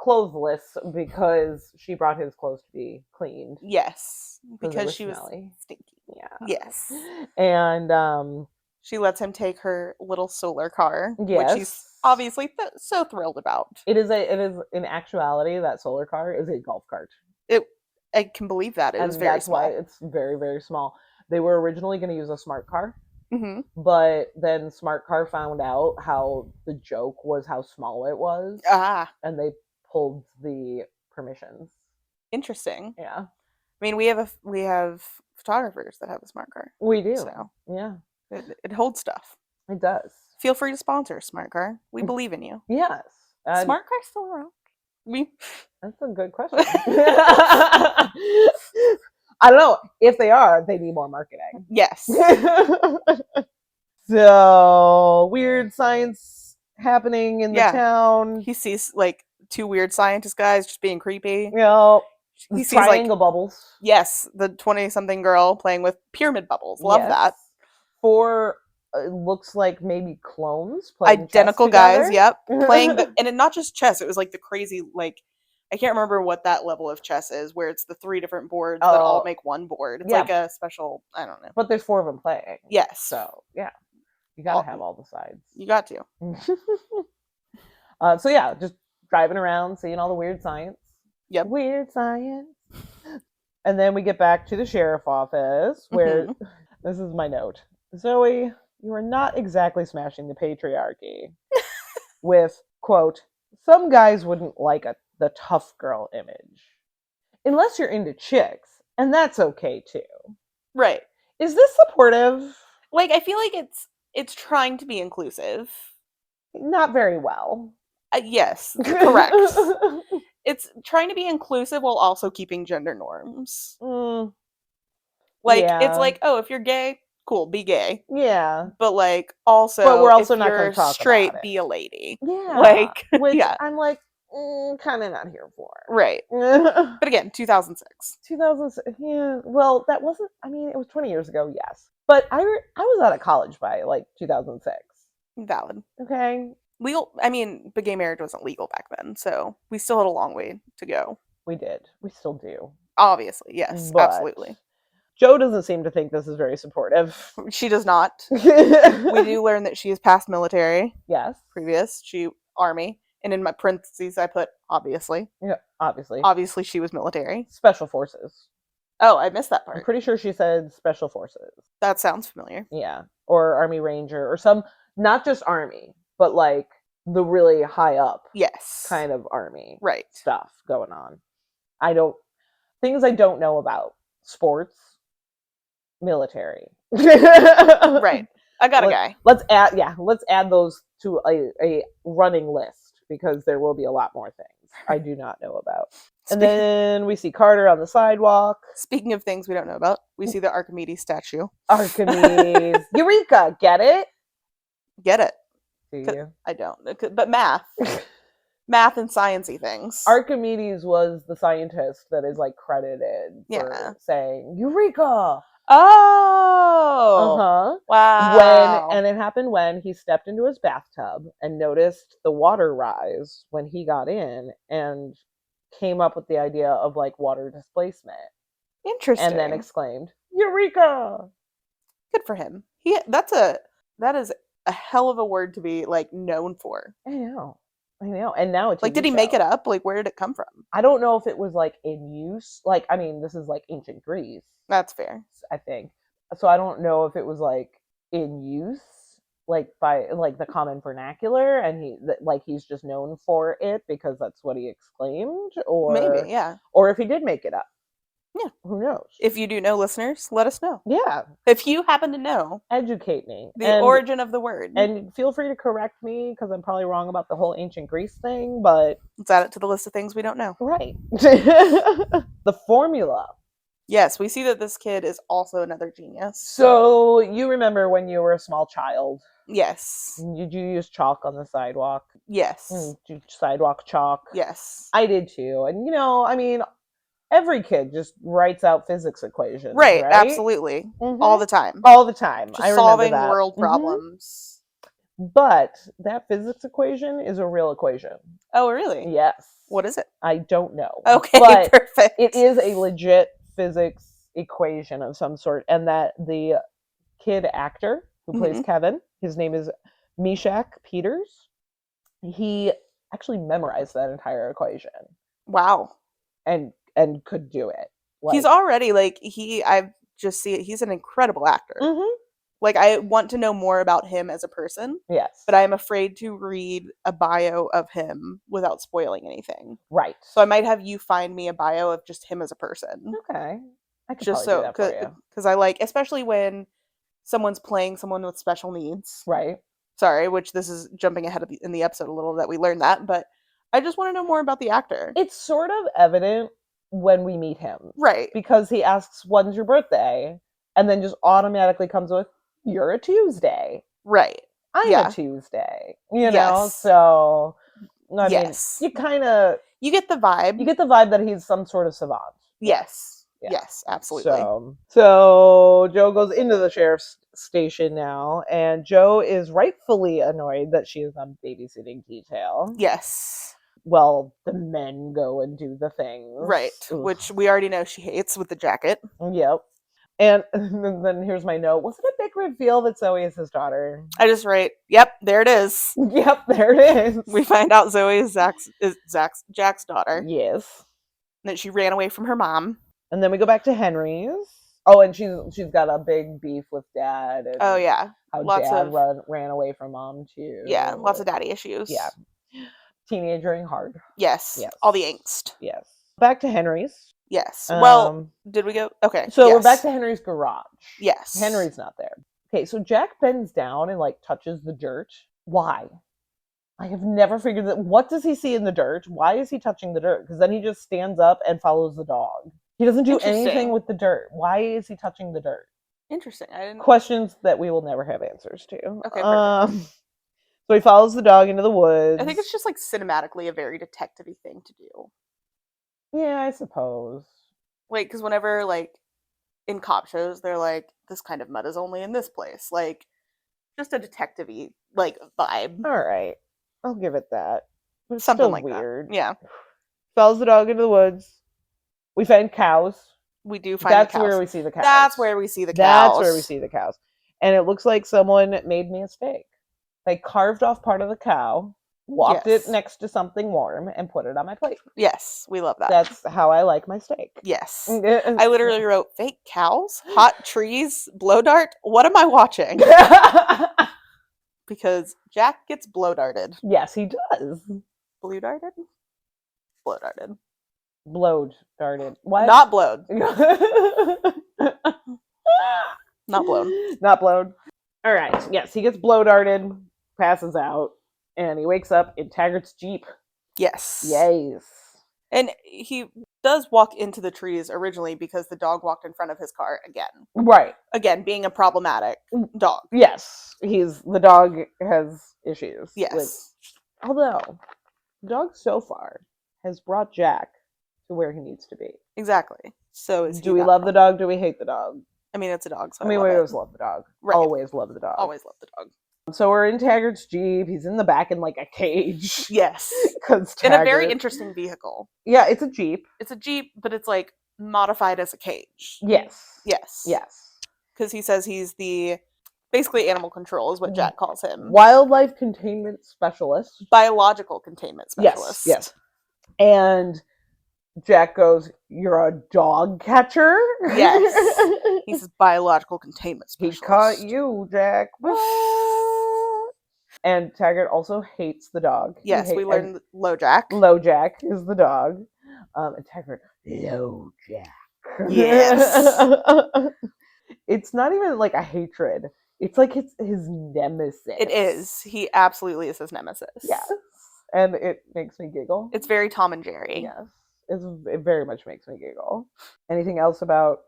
clothesless because she brought his clothes to be cleaned. Yes, because she smelly. Was stinky. Yeah. Yes. And she lets him take her little solar car, yes. which he's obviously so thrilled about. It is in actuality, that solar car is a golf cart. I can believe that. It was very that's small. Why it's very, very small. They were originally going to use a smart car. Mm-hmm. But then Smart Car found out how the joke was how small it was. And they pulled the permissions. Interesting. Yeah. I mean, we have photographers that have a smart car. We do. So yeah. It holds stuff. It does. Feel free to sponsor Smart Car. We believe in you. Yes. Smart Car's still around. That's a good question. I don't know. If they are, they need more marketing. Yes. So, weird science happening in the town. He sees, like, two weird scientist guys just being creepy. You know, he sees, triangle bubbles. Yes, the 20-something girl playing with pyramid bubbles. Love that. It looks like maybe clones. Identical guys, yep. Playing, and it, not just chess, it was like the crazy, like, I can't remember what that level of chess is, where it's the 3 different boards that all make one board. It's like a special, I don't know. But there's 4 of them playing. Yes. So, yeah. You gotta have all the sides. You got to. So, yeah, just driving around, seeing all the weird science. Yep. Weird science. And then we get back to the sheriff office, where, this is my note. Zoe, you are not exactly smashing the patriarchy with, quote, some guys wouldn't like the tough girl image. Unless you're into chicks, and that's okay too. Right. Is this supportive? Like, I feel like it's trying to be inclusive. Not very well. Yes, correct. It's trying to be inclusive while also keeping gender norms. It's like, oh, if you're gay, cool, be gay. Yeah. But like, also, but we're also if not you're talk straight, about it. be a lady. Yeah. Like, which I'm like, kind of not here for. Right. But again, 2006. 2006. Yeah. Well, that wasn't. I mean, it was 20 years ago. Yes. But I was out of college by like 2006. Valid. Okay. Legal. I mean, but gay marriage wasn't legal back then, so we still had a long way to go. We did. We still do. Obviously, yes, but absolutely. Jo doesn't seem to think this is very supportive. She does not. We do learn that she is past military. Yes. Previous. She Army. And in my parentheses, I put obviously. Yeah, obviously. Obviously, she was military. Special Forces. Oh, I missed that part. I'm pretty sure she said Special Forces. That sounds familiar. Yeah. Or Army Ranger or some, not just Army, but like the really high up kind of Army stuff going on. Things I don't know about. Sports, military. Right. I got a guy. Let's add those to a running list because there will be a lot more things I do not know about. And then we see Carter on the sidewalk. Speaking of things we don't know about, we see the Archimedes statue. Archimedes. Eureka, get it? Get it? Do you? I don't. But math. Math and sciencey things. Archimedes was the scientist that is like credited for saying Eureka. Oh. Wow. And it happened when he stepped into his bathtub and noticed the water rise when he got in and came up with the idea of like water displacement. Interesting. And then exclaimed, Eureka! Good for him. That is a hell of a word to be like known for. I know. And now it's like, did he make it up? Like, where did it come from? I don't know if it was like in use. Like, I mean, this is like ancient Greece. That's fair. I think. So I don't know if it was like in use, like by like the common vernacular, and he's just known for it because that's what he exclaimed, or maybe, yeah. Or if he did make it up. Yeah. Who knows? If you do know, listeners, let us know. Yeah. If you happen to know. Educate me. The origin of the word. And feel free to correct me because I'm probably wrong about the whole ancient Greece thing, but let's add it to the list of things we don't know. Right. The formula. Yes, we see that this kid is also another genius. So you remember when you were a small child? Yes. Did you use chalk on the sidewalk? Yes. Sidewalk chalk? Yes. I did too. And I mean, every kid just writes out physics equations. Right? Absolutely. Mm-hmm. All the time. All the time. Just solving world problems. But that physics equation is a real equation. Oh, really? Yes. What is it? I don't know. Okay, but perfect. It is a legit physics equation of some sort, and that the kid actor who plays Kevin, his name is Meshach Peters. He actually memorized that entire equation. Wow. And could do it. Like, he's already I just see it. He's an incredible actor. Mm-hmm. Like, I want to know more about him as a person. Yes. But I am afraid to read a bio of him without spoiling anything. Right. So I might have you find me a bio of just him as a person. Okay. I could just do that for you. Because I like, especially when someone's playing someone with special needs. Right. Sorry, which this is jumping ahead in the episode a little that we learned that, but I just want to know more about the actor. It's sort of evident when we meet him. Right. Because he asks, when's your birthday? And then just automatically comes with, you're a Tuesday. Right. I'm a Tuesday. You know? So, I mean, you kind of... You get the vibe. You get the vibe that he's some sort of savant. Yes. Yeah. Yes, absolutely. So Joe goes into the sheriff's station now, and Joe is rightfully annoyed that she is on babysitting detail. Yes. Well, the men go and do the things. Right. Ugh. Which we already know she hates with the jacket. Yep. And then here's my note. Was it a big reveal that Zoe is his daughter? I just write, yep, there it is. Yep, there it is. We find out Zoe is Jack's daughter. Yes. And that she ran away from her mom. And then we go back to Henry's. Oh, and she's got a big beef with Dad. And oh, yeah. How Dad ran away from Mom, too. Yeah, lots of daddy issues. Yeah. Teenagering hard. Yes. All the angst. Yes. Back to Henry's. Yes. Well, did we go? Okay. So we're back to Henry's garage. Yes. Henry's not there. Okay, so Jack bends down and like touches the dirt. Why? I have never figured that. What does he see in the dirt? Why is he touching the dirt? Because then he just stands up and follows the dog. He doesn't do anything with the dirt. Why is he touching the dirt? Interesting. I didn't... Questions that we will never have answers to. Okay, perfect. So he follows the dog into the woods. I think it's just like cinematically a very detective-y thing to do. Yeah, I suppose. Like, because whenever, like, in cop shows, they're like, this kind of mud is only in this place. Like, just a detective-y, like, vibe. All right. I'll give it that. But it's something still like weird. That. Yeah. Follows the dog into the woods. We find cows. We do find That's the cows. Where we see the cows. That's where we see the cows. That's where we see the cows. And it looks like someone made me a steak. They carved off part of the cow, walked it next to something warm, and put it on my plate. Yes, we love that. That's how I like my steak. Yes. I literally wrote, fake cows, hot trees, blow dart. What am I watching? Because Jack gets blow darted. Yes, he does. Blue darted? Blow darted. Blowed darted. What? Not blowed. Not blown. Not blown. All right. Yes, he gets blow darted, passes out, and he wakes up in Taggart's Jeep. Yes. Yes. And he does walk into the trees originally because the dog walked in front of his car again. Right. Again, being a problematic dog. Yes. The dog has issues. Yes. Although, the dog so far has brought Jack to where he needs to be. Exactly. So is he. Do we love the dog? Do we hate the dog? I mean, it's a dog, so I mean, we always love the dog. Right. Always love the dog. Always love the dog. So we're in Taggart's Jeep. He's in the back in like a cage. Yes. In a very interesting vehicle. Yeah, it's a Jeep. It's a Jeep, but it's like modified as a cage. Yes. Yes. Yes. Because he says he's the basically animal control is what Jack calls him. Wildlife containment specialist. Biological containment specialist. Yes. And Jack goes, "You're a dog catcher?" Yes. He says biological containment specialist. He caught you, Jack. And Taggart also hates the dog. Yes, we learned LoJack. LoJack is the dog. And Taggart, LoJack. Yes. It's not even like a hatred. It's like it's his nemesis. It is. He absolutely is his nemesis. Yes. And it makes me giggle. It's very Tom and Jerry. Yes. It very much makes me giggle. Anything else about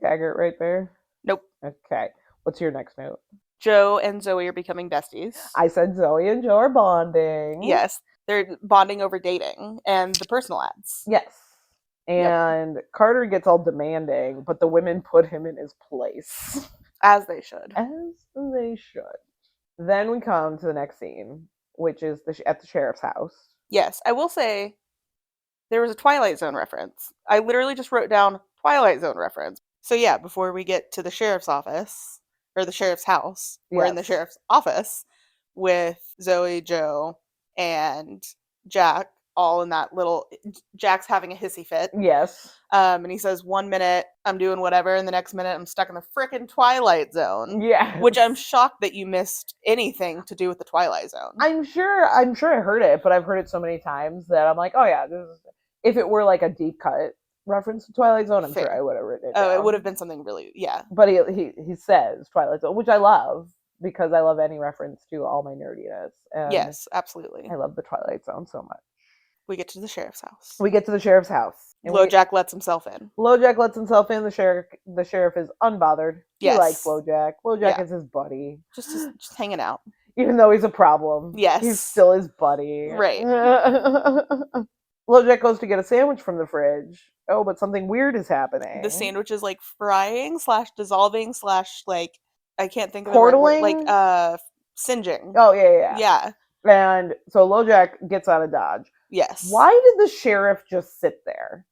Taggart right there? Nope. Okay. What's your next note? Joe and Zoe are becoming besties. I said Zoe and Joe are bonding. Yes. They're bonding over dating and the personal ads. Yes. And Carter gets all demanding, but the women put him in his place. As they should. As they should. Then we come to the next scene, which is at the sheriff's house. Yes. I will say there was a Twilight Zone reference. I literally just wrote down Twilight Zone reference. So yeah, before we get to the sheriff's office, or the sheriff's house, we're in the sheriff's office with Zoe, Joe, and Jack, all in that little... Jack's having a hissy fit. Yes. And he says, 1 minute I'm doing whatever, and the next minute I'm stuck in the frickin' Twilight Zone. Yeah. Which I'm shocked that you missed anything to do with the Twilight Zone. I'm sure I heard it, but I've heard it so many times that I'm like, oh yeah, if it were like a deep cut reference to Twilight Zone, I'm sure I would have written it down. It would have been something really, yeah. But he says Twilight Zone, which I love, because I love any reference to all my nerdiness. And yes, absolutely. I love the Twilight Zone so much. We get to the sheriff's house. We get to the sheriff's house. LoJack lets himself in. LoJack lets himself in. The sheriff is unbothered. Yes. He likes LoJack. LoJack is his buddy. Just hanging out. Even though he's a problem. Yes. He's still his buddy. Right. LoJack goes to get a sandwich from the fridge. Oh, but something weird is happening. The sandwich is like frying / dissolving / like, I can't think of portaling? Like singeing. Oh, yeah. Yeah. And so LoJack gets out of Dodge. Yes. Why did the sheriff just sit there?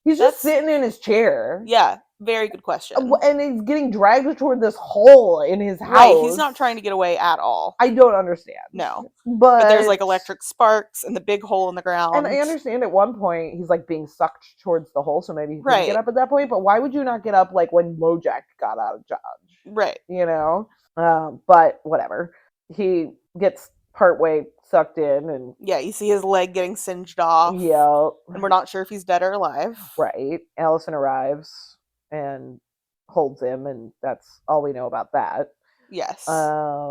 He's just sitting in his chair. Yeah, very good question. And he's getting dragged toward this hole in his house. Right, he's not trying to get away at all. I don't understand. No. But there's like electric sparks and the big hole in the ground. And I understand at one point he's like being sucked towards the hole, so maybe he couldn't get up at that point. But why would you not get up like when LoJack got out of Dodge? Right. You know? But whatever. He gets partway sucked in, and yeah, you see his leg getting singed off. Yeah. And we're not sure if he's dead or alive. Right. Allison arrives and holds him, and that's all we know about that. Yes.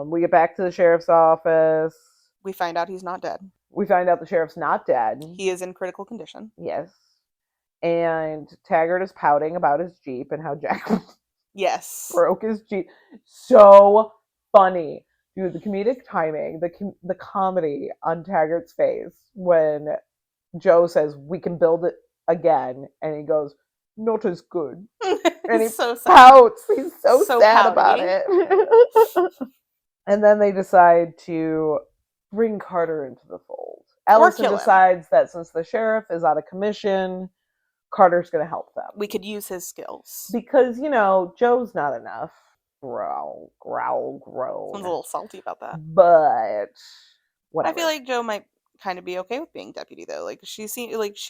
We get back to the sheriff's office. We find out he's not dead. We find out the sheriff's not dead. He is in critical condition. Yes. And Taggart is pouting about his Jeep and how Jack yes broke his Jeep. So funny. Dude, the comedic timing, the comedy on Taggart's face when Joe says, "We can build it again," and he goes, "Not as good." And he so pouts. He's so sad pouty about it. And then they decide to bring Carter into the fold. Allison decides that since the sheriff is out of commission, Carter's going to help them. We could use his skills. Because, Joe's not enough. Growl. Sounds a little salty about that. But whatever. I feel like Joe might kind of be okay with being deputy though. Like she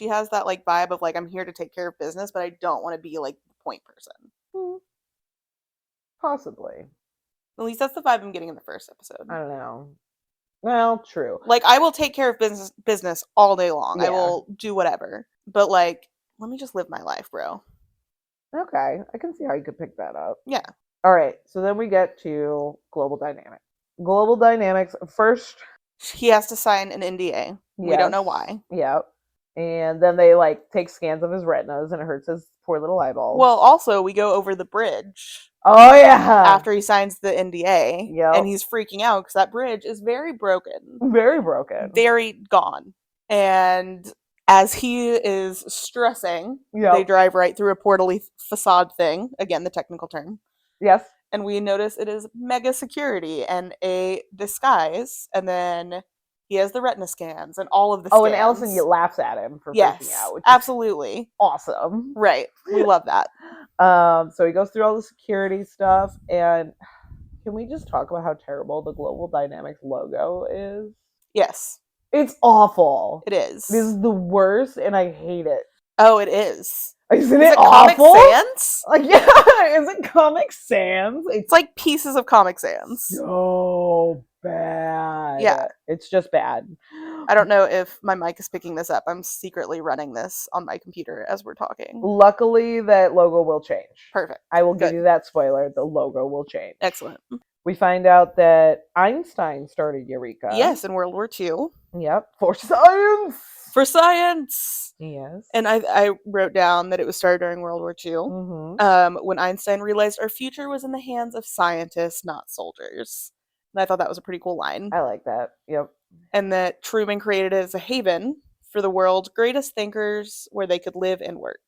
has that like vibe of like, I'm here to take care of business, but I don't want to be like the point person. Possibly. At least that's the vibe I'm getting in the first episode. I don't know. Well, true. Like I will take care of business all day long. Yeah. I will do whatever. But like, let me just live my life, bro. Okay. I can see how you could pick that up. Yeah. All right, so then we get to global dynamics. Global dynamics first. He has to sign an NDA. We don't know Yes. why. Yeah. And then they like take scans of his retinas and it hurts his poor little eyeballs. Well, also, we go over the bridge Oh yeah. after he signs the NDA. Yep. And he's freaking out because that bridge is very broken. Very broken. Very gone. And as he is stressing, Yep. they drive right through a portally facade thing. Again, the technical term. Yes. And we notice it is mega security and a disguise. And then he has the retina scans and all of the scans. Oh, and Allison laughs at him for freaking out. Which Absolutely. Is awesome. Right. We love that. So he goes through all the security stuff, and can we just talk about how terrible the Global Dynamics logo is? Yes. It's awful. It is. This is the worst, and I hate it. Oh, it is. Isn't Is it Comic awful? Sans? Like, yeah, is it Comic Sans? It's like pieces of Comic Sans. So bad. Yeah. It's just bad. I don't know if my mic is picking this up. I'm secretly running this on my computer as we're talking. Luckily, that logo will change. Perfect. I will give you that spoiler. The logo will change. Excellent. We find out that Einstein started Eureka. Yes, in World War II. Yep. For science. For science. Yes. And I wrote down that it was started during World War II. Mm-hmm. When Einstein realized our future was in the hands of scientists, not soldiers. And I thought that was a pretty cool line. I like that. Yep. And that Truman created it as a haven for the world's greatest thinkers where they could live and work,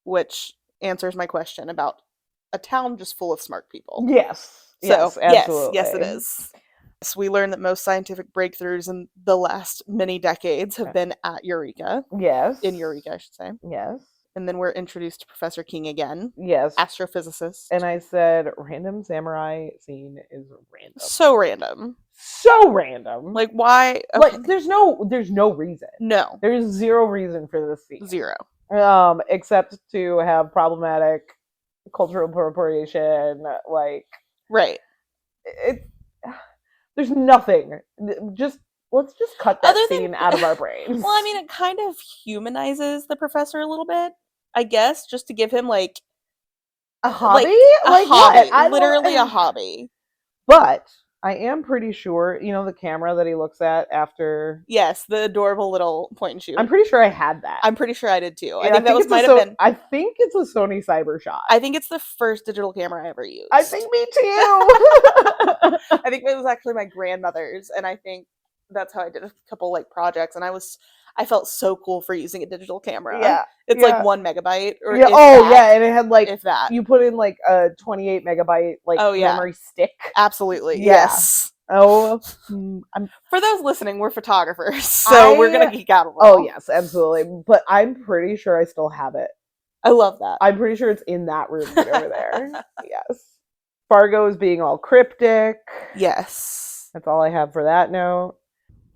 which answers my question about a town just full of smart people. Yes. So, yes, absolutely. yes, it is. So we learned that most scientific breakthroughs in the last many decades have been at Eureka. Yes. In Eureka, I should say. Yes. And then we're introduced to Professor King again. Yes. Astrophysicist. And I said, random samurai scene is random. So random. So random. Like, why? Okay. Like, there's no reason. No. There's zero reason for this scene. Zero. Except to have problematic cultural appropriation, like... Right. There's nothing. Let's just cut that scene out of our brains. Well, I mean, it kind of humanizes the professor a little bit, I guess, just to give him like a hobby, like a hobby, literally a hobby. But I am pretty sure, the camera that he looks at after. Yes, the adorable little point and shoot. I'm pretty sure I had that. I'm pretty sure I did too. Yeah, I think that might have been. I think it's a Sony Cybershot. I think it's the first digital camera I ever used. I think me too. I think it was actually my grandmother's, and I think that's how I did a couple like projects, and I felt so cool for using a digital camera. Yeah. It's like 1 megabyte or yeah. And it had like if that. You put in like a 28 megabyte memory stick. Absolutely. Yeah. Yes. Oh, for those listening, we're photographers, so we're gonna geek out a little. Oh yes, absolutely. But I'm pretty sure I still have it. I love that. I'm pretty sure it's in that room right over there. Yes. Fargo is being all cryptic. Yes. That's all I have for that note.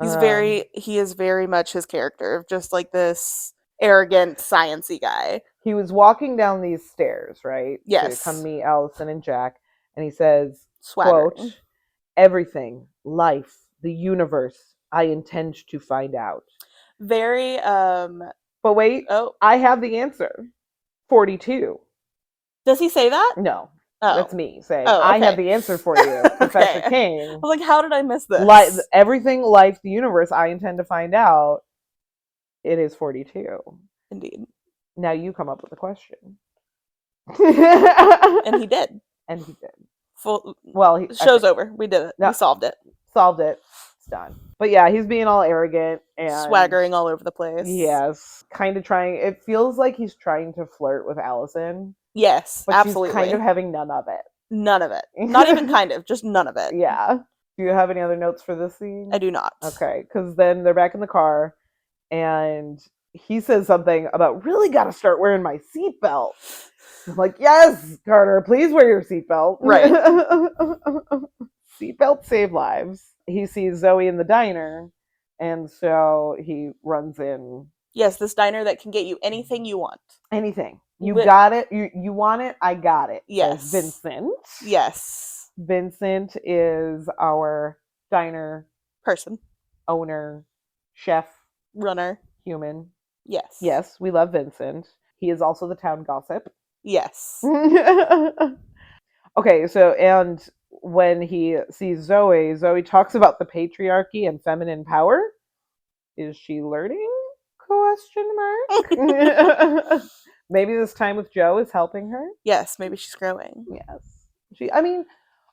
He is very much his character of just like this arrogant, science-y guy. He was walking down these stairs, right? Yes. To come meet Allison and Jack, and he says, Swaggering. quote, everything, life, the universe, I intend to find out. Very, But wait, I have the answer. 42. Does he say that? No. Oh. That's me saying, okay. I have the answer for you, Professor King. I was like, how did I miss this? Everything, life, the universe, I intend to find out. It is 42. Indeed. Now you come up with a question. And he did. And he did. Show's over. We did it. No, we solved it. Solved it. It's done. But yeah, he's being all arrogant and swaggering all over the place. Yes. Kind of trying. It feels like he's trying to flirt with Allison. Yes, but absolutely. She's kind of having none of it. None of it. Not even kind of. Just none of it. Yeah. Do you have any other notes for this scene? I do not. Okay. Because then they're back in the car and he says something about really got to start wearing my seatbelt. I'm like, yes, Carter, please wear your seatbelt. Right. Seatbelts save lives. He sees Zoe in the diner, and so he runs in. Yes, this diner that can get you anything you want. Anything. You got it. You want it, I got it. Yes. Vincent. Yes. Vincent is our diner person. Owner. Chef. Runner. Human. Yes. Yes, we love Vincent. He is also the town gossip. Yes. Okay, so and when he sees Zoe, Zoe talks about the patriarchy and feminine power. Is she learning? Question mark. Maybe this time with Joe is helping her. Yes, maybe she's growing. Yes. I mean,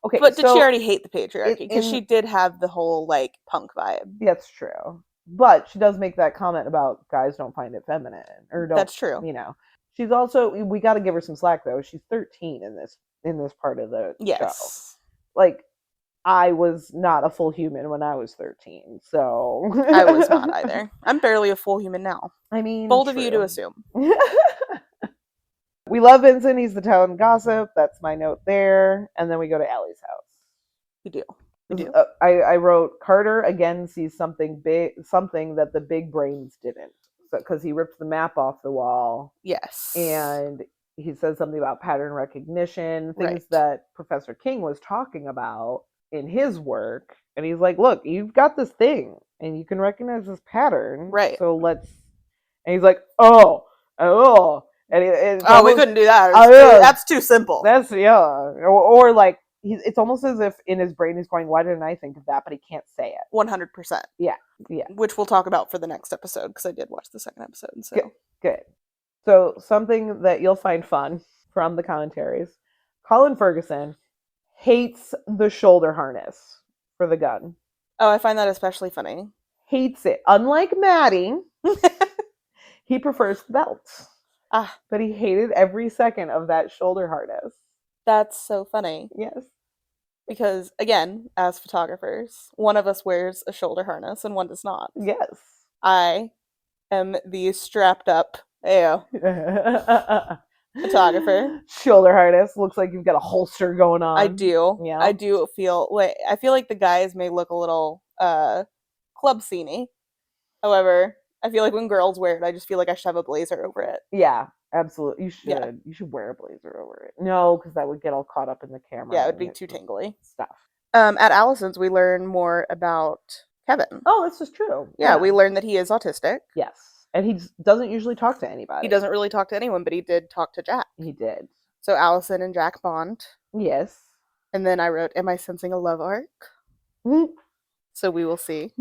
okay, But did she so already hate the patriarchy? Because in she did have the whole like punk vibe. that's true. But she does make that comment about guys don't find it feminine or don't. That's true. She's also, we got to give her some slack though. She's 13 in this part of the show. Yes. Like, I was not a full human when I was 13, so I was not either. I'm barely a full human now. I mean, Bold of you to assume. We love Vincent. He's the town gossip. That's my note there. And then we go to Allie's house. We do. We do. I wrote Carter again sees something big, something that the big brains didn't. So because he ripped the map off the wall. Yes. And he says something about pattern recognition, things Right. that Professor King was talking about in his work. And he's like, look, you've got this thing and you can recognize this pattern. Right. So let's, and he's like, oh. And we couldn't do that. That's too simple. That's, yeah. Or like, it's almost as if in his brain he's going, why didn't I think of that? But he can't say it. 100%. Yeah. Which we'll talk about for the next episode because I did watch the second episode. So Good. So something that you'll find fun from the commentaries, Colin Ferguson hates the shoulder harness for the gun. Oh, I find that especially funny. Hates it. Unlike Maddie, he prefers the belt. But he hated every second of that shoulder harness. That's so funny. Yes. Because, again, as photographers, one of us wears a shoulder harness and one does not. Yes. I am the strapped up photographer. Shoulder harness. Looks like you've got a holster going on. I do. Yeah. I do feel like the guys may look a little club scene-y. However, I feel like when girls wear it, I just feel like I should have a blazer over it. Yeah, absolutely. You should. Yeah. You should wear a blazer over it. No, because that would get all caught up in the camera. Yeah, it would be too tingly. Stuff. At Allison's, we learn more about Kevin. Oh, this is true. Yeah, we learn that he is autistic. Yes. And he doesn't usually talk to anybody. He doesn't really talk to anyone, but he did talk to Jack. He did. So Allison and Jack bond. Yes. And then I wrote, am I sensing a love arc? So we will see.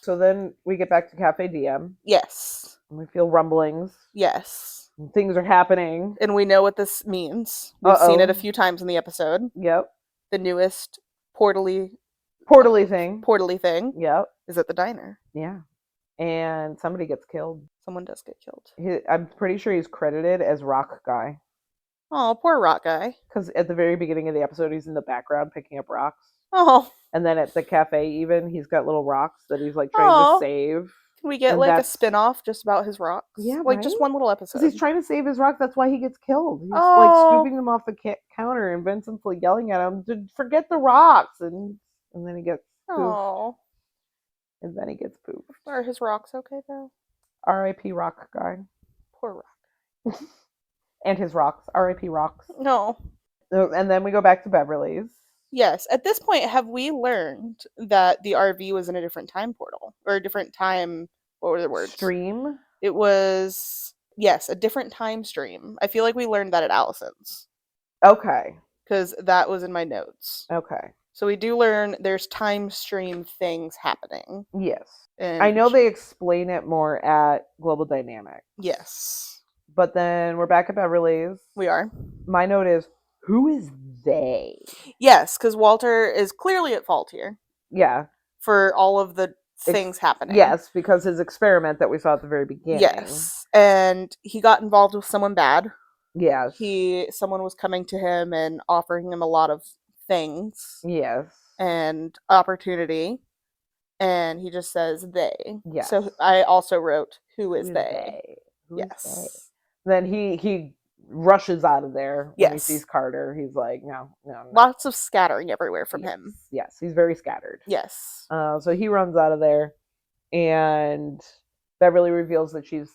So then we get back to Cafe DM. Yes. And we feel rumblings. Yes. And things are happening. And we know what this means. We've seen it a few times in the episode. Yep. The newest portally thing. Yep. Is at the diner. Yeah. And somebody gets killed. Someone does get killed. I'm pretty sure he's credited as Rock Guy. Oh, poor Rock Guy. Because at the very beginning of the episode, he's in the background picking up rocks. Oh. And then at the cafe, even, he's got little rocks that he's like trying to save. Can we get like a spin-off just about his rocks? Yeah, like just one little episode. Because he's trying to save his rocks. That's why he gets killed. He's like scooping them off the counter, and Vincent's like yelling at him to forget the rocks, and then he gets poofed. And then he gets poofed. Are his rocks okay though? R.I.P. Rock Guy. Poor Rock. And his rocks. R.I.P. Rocks. No. And then we go back to Beverly's. Yes. At this point, have we learned that the RV was in a different time portal? Or a different time, what were the words? Stream? It was, yes, a different time stream. I feel like we learned that at Allison's. Okay. Because that was in my notes. Okay. So we do learn there's time stream things happening. Yes. And I know they explain it more at Global Dynamics. Yes. But then we're back at Beverly's. We are. My note is, who is they? Yes, because Walter is clearly at fault here. Yeah. For all of the things happening. Yes, because his experiment that we saw at the very beginning. Yes. And he got involved with someone bad. Yes. Someone was coming to him and offering him a lot of things. Yes. And opportunity. And he just says they. Yes. So I also wrote, who is they? Yes. Then he rushes out of there when he sees Carter. He's like, no. Lots of scattering everywhere from him. Yes, he's very scattered. Yes. So he runs out of there, and Beverly reveals that she's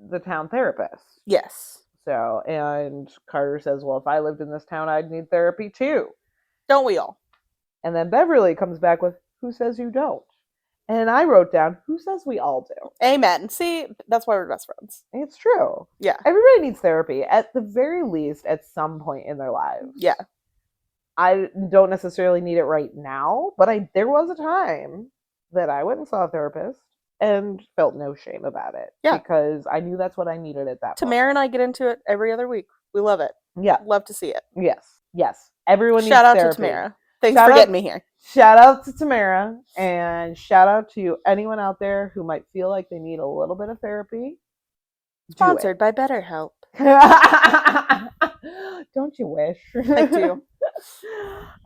the town therapist. Yes. So, and Carter says, well, if I lived in this town, I'd need therapy too. Don't we all? And then Beverly comes back with, who says you don't? And I wrote down, who says we all do? Amen. See, that's why we're best friends. It's true. Yeah. Everybody needs therapy, at the very least, at some point in their lives. Yeah. I don't necessarily need it right now, but there was a time that I went and saw a therapist and felt no shame about it. Yeah. Because I knew that's what I needed at that point. Tamara and I get into it every other week. We love it. Yeah. Love to see it. Yes. Yes. Everyone needs Shout out therapy. to Tamara. Thanks Shout for out- getting me here. Shout out to Tamara, and shout out to anyone out there who might feel like they need a little bit of therapy. Sponsored by BetterHelp. Don't you wish? I do.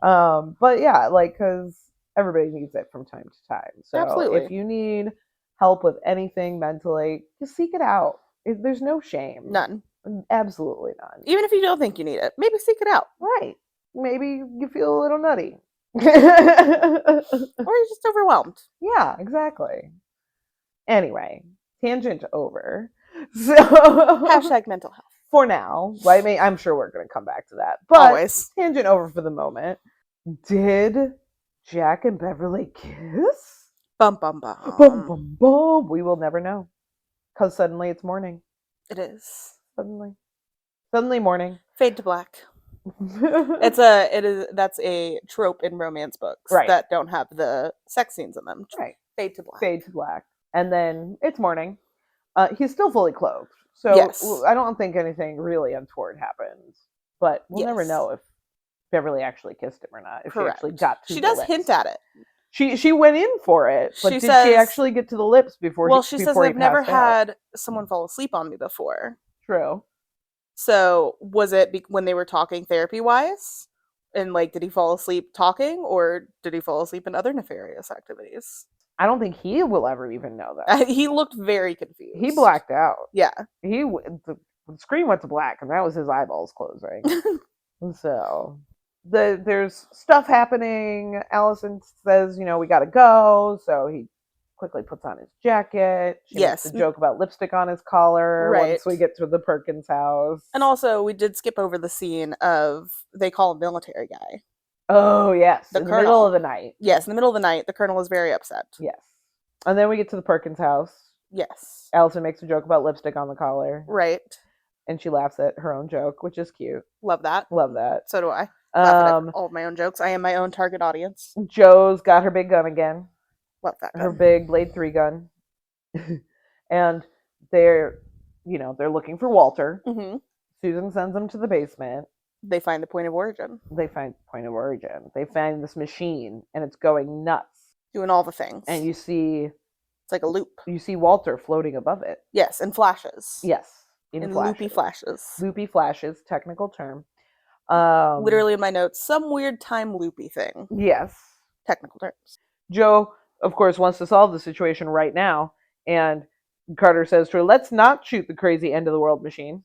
But yeah, like, because everybody needs it from time to time. So Absolutely. if you need help with anything mentally, just seek it out. There's no shame. None. Absolutely none. Even if you don't think you need it, maybe seek it out. Right. Maybe you feel a little nutty. Or you're just overwhelmed. Yeah, exactly. Anyway, tangent over. So Hashtag mental health. for now, I mean, I'm sure we're going to come back to that. But Always. tangent over for the moment. Did Jack and Beverly kiss? Bum, bum, bum. Bum, bum, bum. We will never know. Because suddenly it's morning. It is. Suddenly morning. Fade to black. That's a trope in romance books Right. that don't have the sex scenes in them. Right. Fade to black. Fade to black. And then it's morning. He's still fully clothed. So Yes. I don't think anything really untoward happens. But we'll never Yes. know if Beverly actually kissed him or not. If Correct. she actually got to She the does lips. hint at it. She went in for it, but She did she says- actually get to the lips before? Well, she says, before he I've never passed out? had someone fall asleep on me before. True. So was it when they were talking therapy wise? And like, did he fall asleep talking, or did he fall asleep in other nefarious activities? I don't think he will ever even know that. He looked very confused. He blacked out. Yeah. The screen went to black, and that was his eyeballs closing. So there's stuff happening. Allison says, we gotta go. So he quickly puts on his jacket. She Yes. makes a joke about lipstick on his collar Right. once we get to the Perkins house. And also, we did skip over the scene of they call a military guy. Oh, yes. The in the middle colonel. of the night. Yes, in the middle of the night, the colonel is very upset. Yes. And then we get to the Perkins house. Yes. Allison makes a joke about lipstick on the collar. Right. And she laughs at her own joke, which is cute. Love that. Love that. So do I. Laugh at all of my own jokes. I am my own target audience. Joe's got her big gun again. Love that Her gun. big Blade 3 gun. And they're looking for Walter. Hmm. Susan sends them to the basement. They find the point of origin. They find point of origin. They find this machine, and it's going nuts. Doing all the things. And you see It's like a loop. Walter floating above it. Yes, and flashes. Yes, In flashes. loopy flashes. Loopy flashes, technical term. Literally in my notes, some weird time loopy thing. Yes. Technical terms. Joe, of course, wants to solve the situation right now, and Carter says to her, "Let's not shoot the crazy end of the world machine."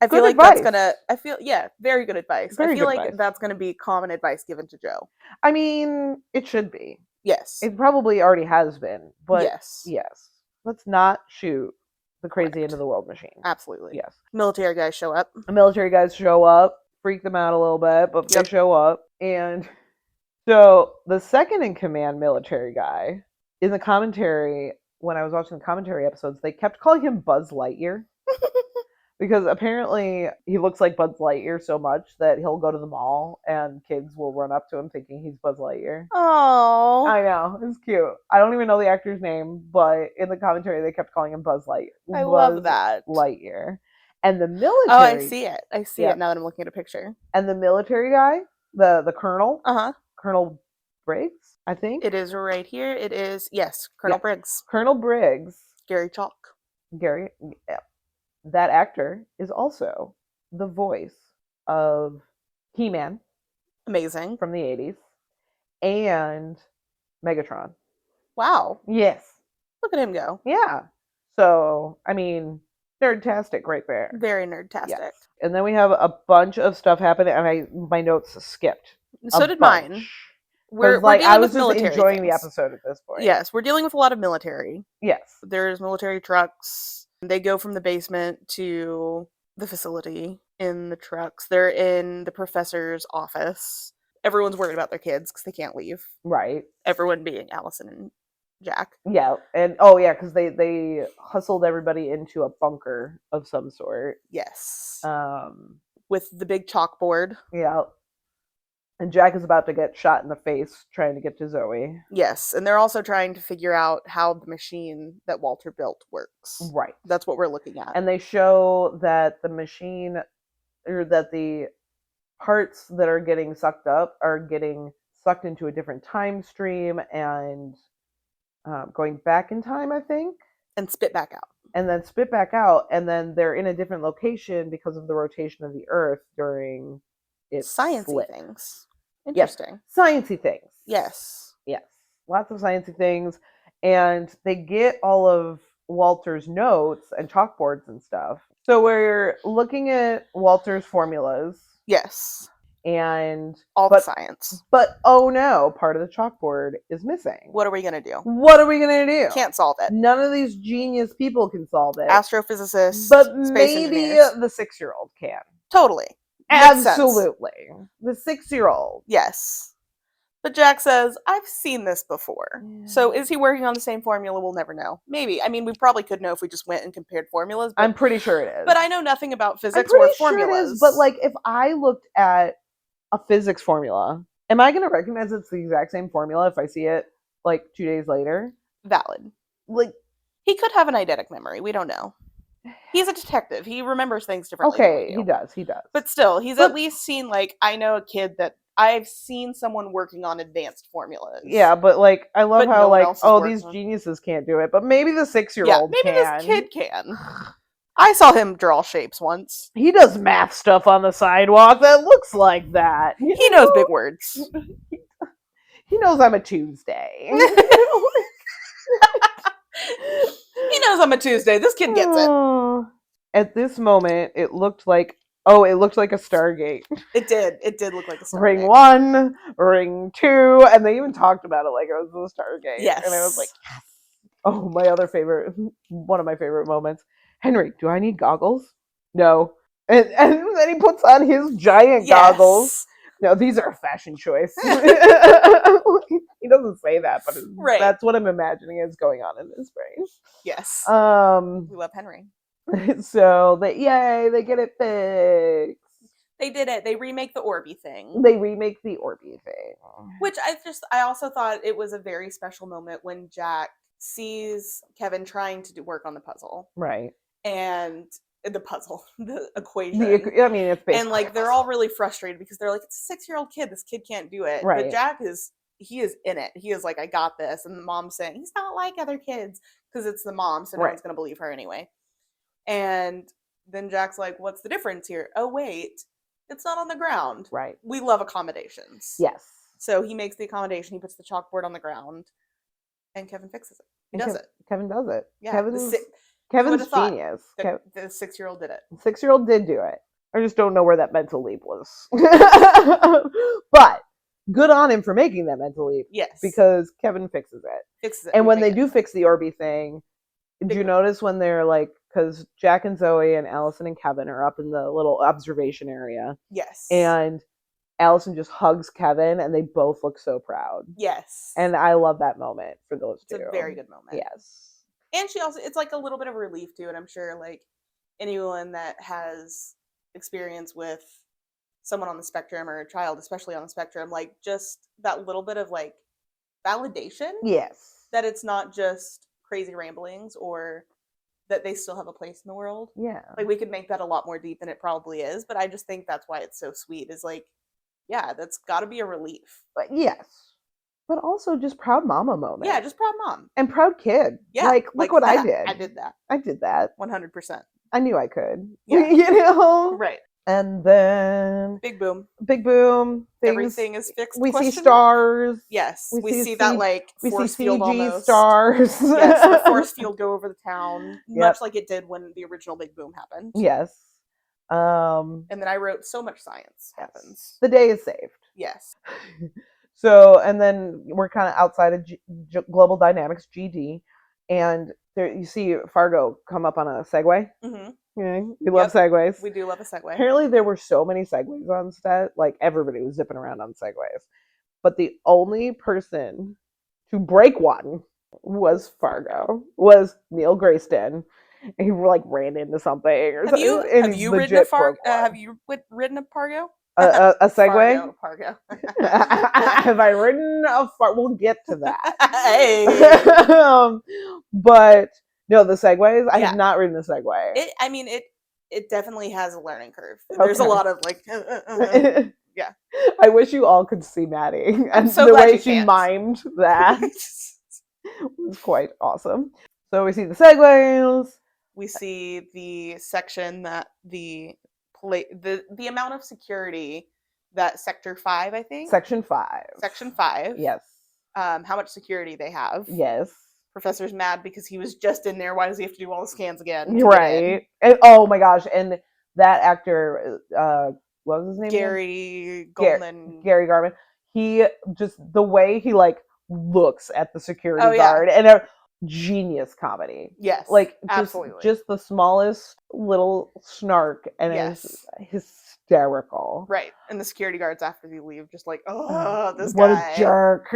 I feel Good like advice. very good advice. Very I feel good like advice. that's gonna be common advice given to Joe. I mean, it should be. Yes. It probably already has been, but yes. Let's not shoot the crazy Correct. end of the world machine. Absolutely. Yes. Military guys show up. The military guys show up, freak them out a little bit, but Yep. they show up. And so the second in command military guy, in the commentary, when I was watching the commentary episodes, they kept calling him Buzz Lightyear. Because apparently he looks like Buzz Lightyear so much that he'll go to the mall and kids will run up to him thinking he's Buzz Lightyear. Oh. I know, it's cute. I don't even know the actor's name, but in the commentary they kept calling him Buzz Lightyear. I love that. Lightyear. And the military. Oh, I see it. I see Yeah. it now that I'm looking at a picture. And the military guy, the colonel, Uh-huh. Colonel Briggs, I think. It is right here. It is, yes, Colonel Yeah. Briggs. Colonel Briggs, Gary Chalk. Gary, yeah, that actor is also the voice of He-Man Amazing. from the 80s and Megatron. Wow. Yes. Look at him go. Yeah. So, I mean, nerdtastic right there. Very nerdtastic. Yes. And then we have a bunch of stuff happening, and my notes skipped. So a did mine. bunch. We're Like, dealing I was with just military enjoying the things. episode at this point. Yes, we're dealing with a lot of military. Yes. There's military trucks. They go from the basement to the facility in the trucks. They're in the professor's office. Everyone's worried about their kids because they can't leave. Right. Everyone being Allison and Jack. Yeah, and oh yeah, because they hustled everybody into a bunker of some sort. Yes. Um, With the big chalkboard. yeah, and Jack is about to get shot in the face trying to get to Zoe. Yes, and they're also trying to figure out how the machine that Walter built works. Right. That's what we're looking at. And they show that the machine, or that the parts that are getting sucked up are getting sucked into a different time stream and going back in time, I think. And spit back out. And then spit back out, and then they're in a different location because of the rotation of the Earth during its Sciencey slip. things. Interesting. Yes. Sciencey things. Yes. Yes. Lots of sciencey things. And they get all of Walter's notes and chalkboards and stuff. So we're looking at Walter's formulas. Yes. And the science. But oh no, part of the chalkboard is missing. What are we gonna do? What are we gonna do? Can't solve it. None of these genius people can solve it. Astrophysicists, but space maybe engineers. the 6-year-old can. Totally. Absolutely. The 6-year-old. Yes. But Jack says, I've seen this before. Yeah. So is he working on the same formula? We'll never know. Maybe. I mean, we probably could know if we just went and compared formulas. But, I'm pretty sure it is. But I know nothing about physics or formulas. Sure it is, but like, if I looked at a physics formula, am I going to recognize it's the exact same formula if I see it like 2 days later? Valid. Like, he could have an eidetic memory. We don't know. He's a detective. He remembers things differently. Okay, he does. But still, he's at least seen, like, I know a kid that I've seen someone working on advanced formulas. Yeah, but like, I love how no like, oh, these geniuses can't do it, but maybe the 6-year-old maybe can. This kid can. I saw him draw shapes once. He does math stuff on the sidewalk that looks like that. He knows big words. He knows I'm a Tuesday. He knows I'm a Tuesday. This kid gets it. At this moment, it looked like a Stargate. It did. It did look like a Stargate. Ring 1, Ring 2, and they even talked about it like it was a Stargate. Yes. And I was like, yes. Oh, one of my favorite moments. Henry, do I need goggles? No. And then he puts on his giant goggles. No, these are a fashion choice. He doesn't say that, but that's what I'm imagining is going on in his brain. Yes. We love Henry. So they get it fixed. They did it. They remake the Orby thing. Which I also thought it was a very special moment when Jack sees Kevin trying to work on the puzzle. Right. And the equation. It's basically. And like they're all really frustrated because they're like, it's a 6-year-old kid. This kid can't do it. Right. But Jack is in it. He is like, I got this. And the mom's saying, he's not like other kids. Because it's the mom, so no one's going to believe her anyway. And then Jack's like, what's the difference here? Oh, wait. It's not on the ground. Right. We love accommodations. Yes. So he makes the accommodation. He puts the chalkboard on the ground. And Kevin fixes it. He does it. Kevin does it. Yeah. Kevin's genius. The 6-year-old did it. 6-year-old did do it. I just don't know where that mental leap was. But good on him for making that mental leap. Yes. Because Kevin fixes it. And when they do fix the Orby thing, did you notice when they're like, because Jack and Zoe and Allison and Kevin are up in the little observation area. Yes. And Allison just hugs Kevin and they both look so proud. Yes. And I love that moment for those two. It's a very good moment. Yes. And she also, it's like a little bit of relief too. And I'm sure like anyone that has experience with someone on the spectrum or a child, especially on the spectrum, like just that little bit of like validation. Yes. That it's not just crazy ramblings or that they still have a place in the world. Yeah. Like we could make that a lot more deep than it probably is. But I just think that's why it's so sweet is like, yeah, that's got to be a relief. But yes. But also just proud mama moment. Yeah, just proud mom. And proud kid. Yeah. Like, look what I did. I did that. 100%. I knew I could. Yeah. You know? Right. And then... Big boom. Everything is fixed. We see stars. Yes. We see that like force field almost. Stars. Yes, the force field go over the town. Much like it did when the original Big Boom happened. Yes. And then I wrote so much science happens. The day is saved. Yes. So, and then we're kind of outside of Global Dynamics, GD, and there you see Fargo come up on a Segway. Mm-hmm. Yeah, we love Segways. We do love a Segway. Apparently, there were so many Segways on set, like everybody was zipping around on Segways. But the only person to break one was Fargo, was Neil Grayston. He like ran into something or something, and Have he you ridden a legit broke one. have you ridden a Pargo? A Segway? Fargo. Have I ridden a far? We'll get to Hey. that. But no, the Segways. I have Yeah. not ridden a Segway. It definitely has a learning curve. There's a Okay. lot of like, yeah. I wish you all could see Maddie I'm and so the glad way you she can't. mimed that was quite awesome. So we see the Segways. We see the section that the amount of security that Sector 5, I think. Section 5. Section 5. Yes. How much security they have. Yes. Professor's mad because he was just in there. Why does he have to do all the scans again? Right. And oh my gosh, and that actor, what was his name? Gary Goldman. Gary Garman. He just the way he like looks at the security yeah. guard and a genius comedy. Yes. Like absolutely. just the smallest little snark and Yes. it's hysterical. Right. And the security guards after they leave just like, oh, this what guy. A jerk.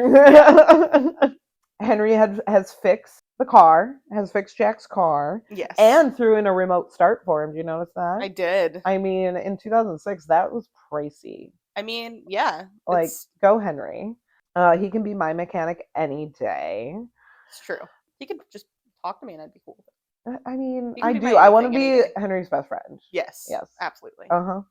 Henry has fixed the car, has fixed Jack's car. Yes. And threw in a remote start for him. Do you notice that? I did. I mean, in 2006, that was pricey. I mean, yeah. Like, go Henry. He can be my mechanic any day. It's true. He could just talk to me and I'd be cool with it. I mean, He can I be do. my I want to anything, be any day. Henry's best friend. Yes. Yes. Absolutely. Uh-huh.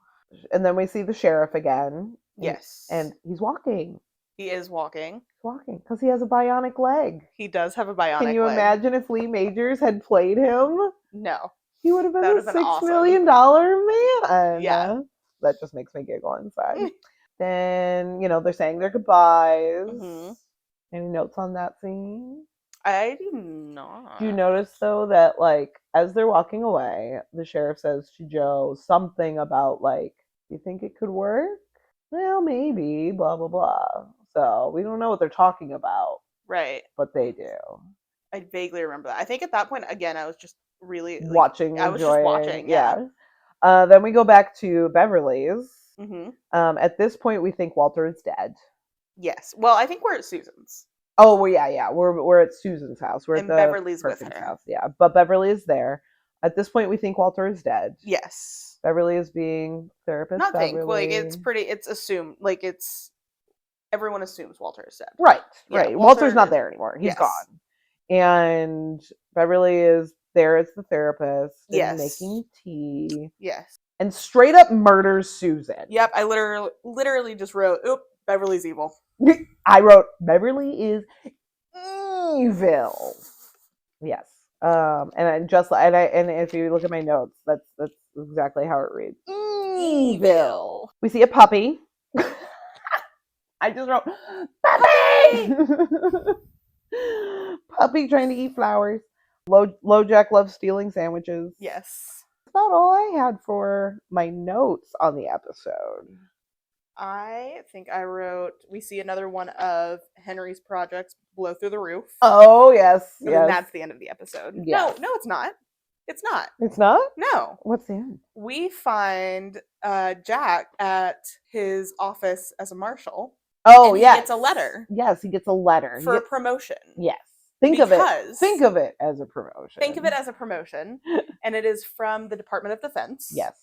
And then we see the sheriff again. Yes. And he's walking. He is walking. He's walking because he has a bionic leg. He does have a bionic leg. Can you imagine if Lee Majors had played him? No. He would have been That a would've been $6 awesome. million man. Yeah. That just makes me giggle inside. Then, they're saying their goodbyes. Mhm. Any notes on that scene? I do not. Do you notice, though, that, like, as they're walking away, the sheriff says to Joe something about, like, you think it could work? Well, maybe, blah, blah, blah. So we don't know what they're talking about. Right. But they do. I vaguely remember that. I think at that point, again, I was just really watching. I was just watching. Yeah. Then we go back to Beverly's. Mm-hmm. At this point, we think Walter is dead. Yes. Well, I think we're at Susan's. Oh, well, yeah. We're at Susan's house. We're at the Beverly's with Perkins her. house. Yeah, but Beverly is there. At this point, we think Walter is dead. Yes. Beverly is being therapist. Not Beverly. think. Like, it's assumed. Like, everyone assumes Walter is dead. Right. Yeah, right. Walter's not there anymore. He's gone. And Beverly is there as the therapist. Yes. Making tea. Yes. And straight up murders Susan. Yep. I literally just wrote, "Oop, Beverly's evil." I wrote, Beverly is evil. Yes. And if you look at my notes, that's exactly how it reads. Evil. We see a puppy. I just wrote puppy. Puppy trying to eat flowers. LoJack loves stealing sandwiches. Yes. That's about all I had for my notes on the episode. I think I wrote, we see another one of Henry's projects blow through the roof. Oh, yes. And then that's the end of the episode. Yes. No, it's not. It's not. It's not? No. What's the end? We find Jack at his office as a marshal. Oh, and yes. He gets a letter. Yes, he gets a letter. For a promotion. Yes. Think of it as a promotion. Think of it as a promotion. And it is from the Department of Defense. Yes.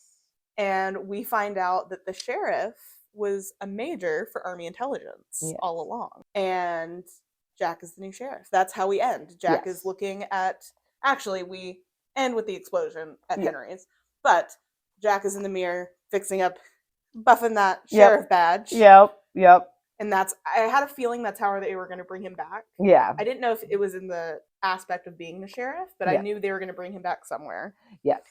And we find out that the sheriff was a major for Army intelligence all along. And Jack is the new sheriff. That's how we end. Jack is looking at... Actually, we end with the explosion at Henry's. But Jack is in the mirror, fixing up, buffing that sheriff badge. Yep. And I had a feeling that's how they were going to bring him back. Yeah. I didn't know if it was in the aspect of being the sheriff, but I knew they were going to bring him back somewhere. Yes.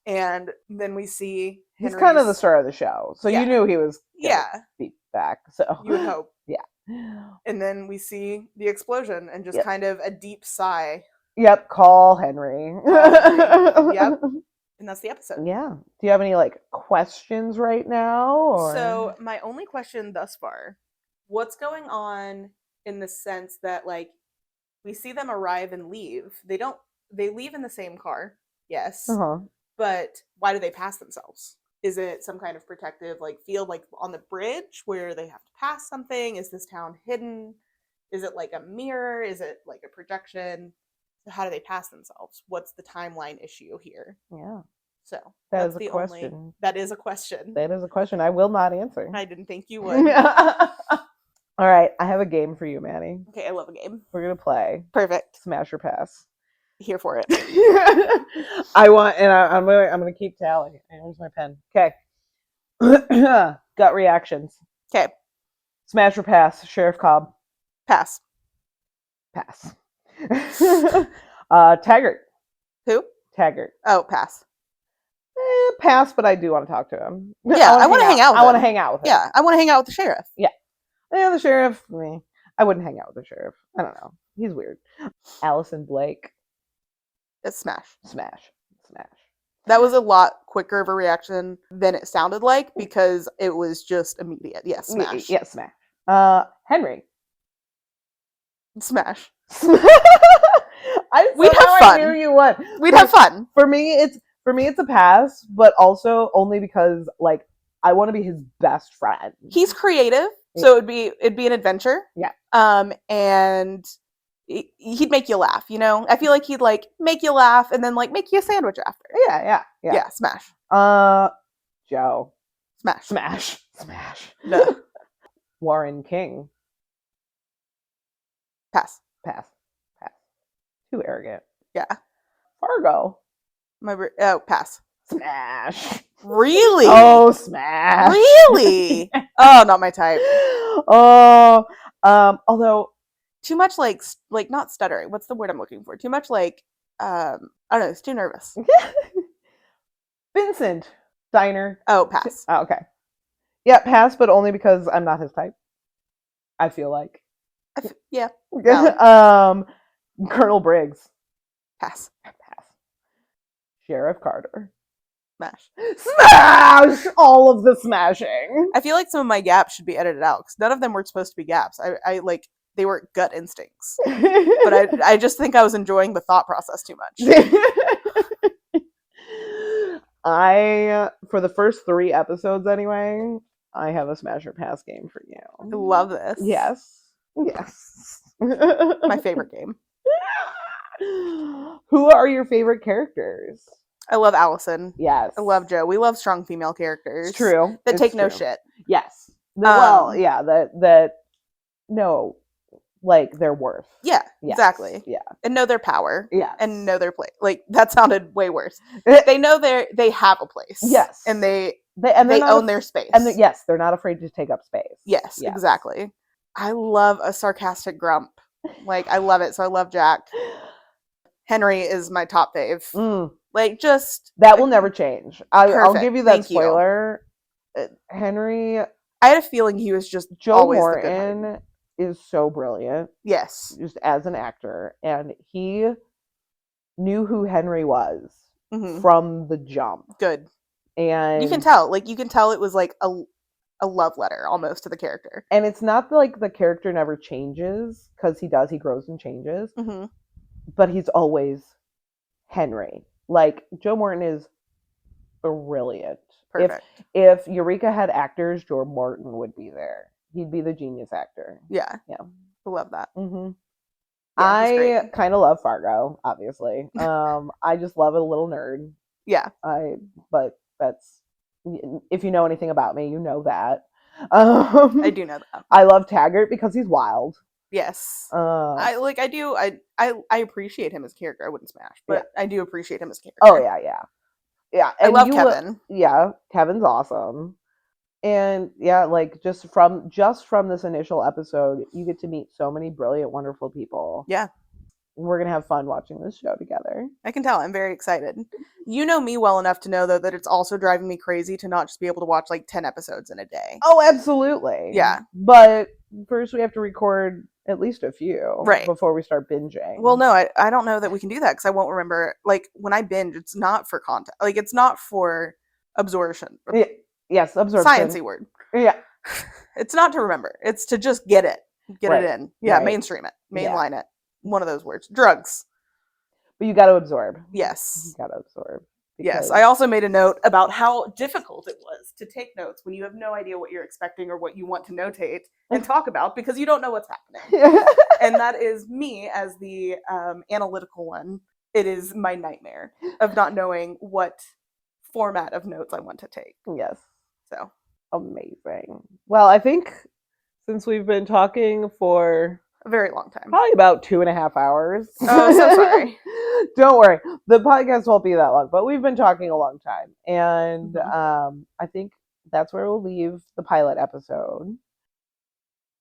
And then we see Henry's... He's kind of the star of the show. So you knew he was be back. So you would hope. Yeah. And then we see the explosion and just kind of a deep sigh. Yep. Call Henry. Yep. And that's the episode. Yeah. Do you have any questions right now? Or? So my only question thus far, what's going on in the sense that we see them arrive and leave. They leave in the same car. Yes. Uh-huh. But why do they pass themselves? Is it some kind of protective field on the bridge where they have to pass something? Is this town hidden? Is it like a mirror? Is it like a projection? So how do they pass themselves? What's the timeline issue here? Yeah. So That that's is a the question. only. That is a question. That is a question I will not answer. I didn't think you would. All right, I have a game for you, Maddie. Okay, I love a game. We're gonna play Perfect. Smash or Pass. Here for it. I'm gonna keep tally. Here's my pen. Okay. Gut reactions. Okay, Smash or Pass. Sheriff Cobb. pass. Pass. Taggart. Who? Taggart. Oh, pass. Pass, but I do want to talk to him. Yeah, I want to hang out with him. I want to hang out with him. Yeah, I want to hang out with the sheriff. Yeah, the sheriff. I wouldn't hang out with the sheriff. I don't know. He's weird. Allison Blake. It's smash. Smash. That was a lot quicker of a reaction than it sounded like because it was just immediate. Yeah, smash. Yeah, smash. Henry. Smash. We'd have fun. I knew you would. We'd have fun. For me, it's a pass, but also only because like I want to be his best friend. He's creative, so it'd be an adventure. Yeah. And he'd make you laugh. You know, I feel like he'd like make you laugh and then like make you a sandwich after. Yeah. Smash. Joe. Smash. No. Warren King. Pass. Too arrogant. Yeah. Fargo. Pass. Smash. Really? Oh, smash. Really? Oh, not my type. Although too much like not stuttering. What's the word I'm looking for? Too much like I don't know. It's too nervous. Vincent Diner. Oh, pass. Oh, okay. Yeah, pass, but only because I'm not his type. I feel like. Yeah. Colonel Briggs. Pass. Sheriff Carter. Smash. All of the smashing. I feel like some of my gaps should be edited out because none of them were supposed to be gaps. I like they were gut instincts, but I just think I was enjoying the thought process too much. For the first 3 episodes anyway, I have a smash or pass game for you. I love this. Yes. My favorite game. Who are your favorite characters? I love Allison. Yes. I love Joe. We love strong female characters. It's true. That take no shit. Yes. That no, like their worth. Yeah, yes. Exactly. Yeah. And know their power. Yeah. And know their place. Like that sounded way worse. They know they have a place. Yes. And they own own their space. And yes, they're not afraid to take up space. Yes, exactly. I love a sarcastic grump. Like I love it. So I love Jack. Henry is my top fave. Like just that will never change. I'll give you that Thank spoiler. Henry. I had a feeling he was just Joe always Morton the good is so brilliant. Yes, just as an actor, and he knew who Henry was from the jump. Good, and you can tell. Like you can tell it was like a love letter almost to the character. And it's not like the character never changes because he does. He grows and changes, but he's always Henry. Like Joe Morton is brilliant. Perfect. If Eureka had actors, Joe Morton would be there. He'd be the genius actor. Yeah. I love that. Yeah, I kind of love Fargo, obviously. I just love a little nerd. Yeah. But that's, if you know anything about me, you know that. I do know that. I love Taggart because he's wild. Yes. I appreciate him as a character. I wouldn't smash, but I do appreciate him as a character. Oh yeah. I love Kevin. Kevin's awesome. And like just from this initial episode, you get to meet so many brilliant, wonderful people. Yeah. We're going to have fun watching this show together. I can tell. I'm very excited. You know me well enough to know, though, that it's also driving me crazy to not just be able to watch like 10 episodes in a day. Oh, absolutely. Yeah. But first we have to record at least a few before we start binging. Well, no, I don't know that we can do that because I won't remember. Like when I binge, it's not for content. Like it's not for absorption. Yes, absorption. Sciencey word. Yeah. It's not to remember. It's to just get it in. Yeah, mainstream it, mainline it. One of those words. Drugs. But you got to absorb. Yes. You got to absorb. Yes. I also made a note about how difficult it was to take notes when you have no idea what you're expecting or what you want to notate and talk about because you don't know what's happening. And that is me as the analytical one. It is my nightmare of not knowing what format of notes I want to take. Yes. So amazing. Well, I think since we've been talking for a very long time, probably about 2.5 hours. Oh, so sorry. Don't worry, the podcast won't be that long, but we've been talking a long time, and I think that's where we'll leave the pilot episode.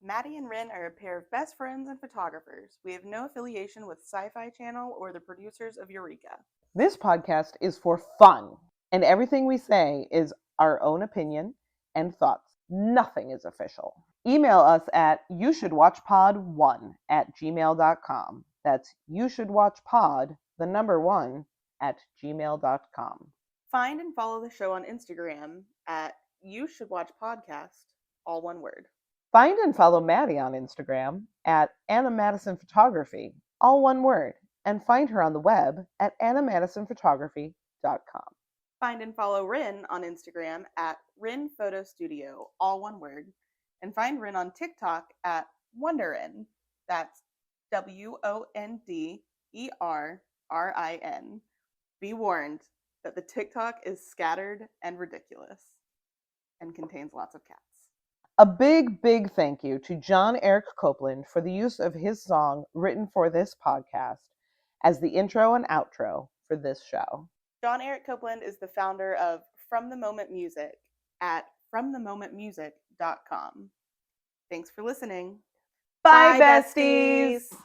Madi and Rin are a pair of best friends and photographers. We have no affiliation with Sci-Fi Channel or the producers of Eureka. This podcast is for fun, and everything we say is our own opinion and thoughts. Nothing is official. Email us at youshouldwatchpod1@gmail.com. That's youshouldwatchpod, the number 1, @gmail.com. Find and follow the show on Instagram at youshouldwatchpodcast, all one word. Find and follow Madi on Instagram at Anna Madison Photography, all one word, and find her on the web at annamadisonphotography.com. Find and follow Rin on Instagram at Rin Photo Studio, all one word, and find Rin on TikTok at Wonderin. That's WONDERRIN. Be warned that the TikTok is scattered and ridiculous and contains lots of cats. A big, big thank you to John Eric Copeland for the use of his song written for this podcast as the intro and outro for this show. John Eric Copeland is the founder of From the Moment Music at fromthemomentmusic.com. Thanks for listening. Bye, besties!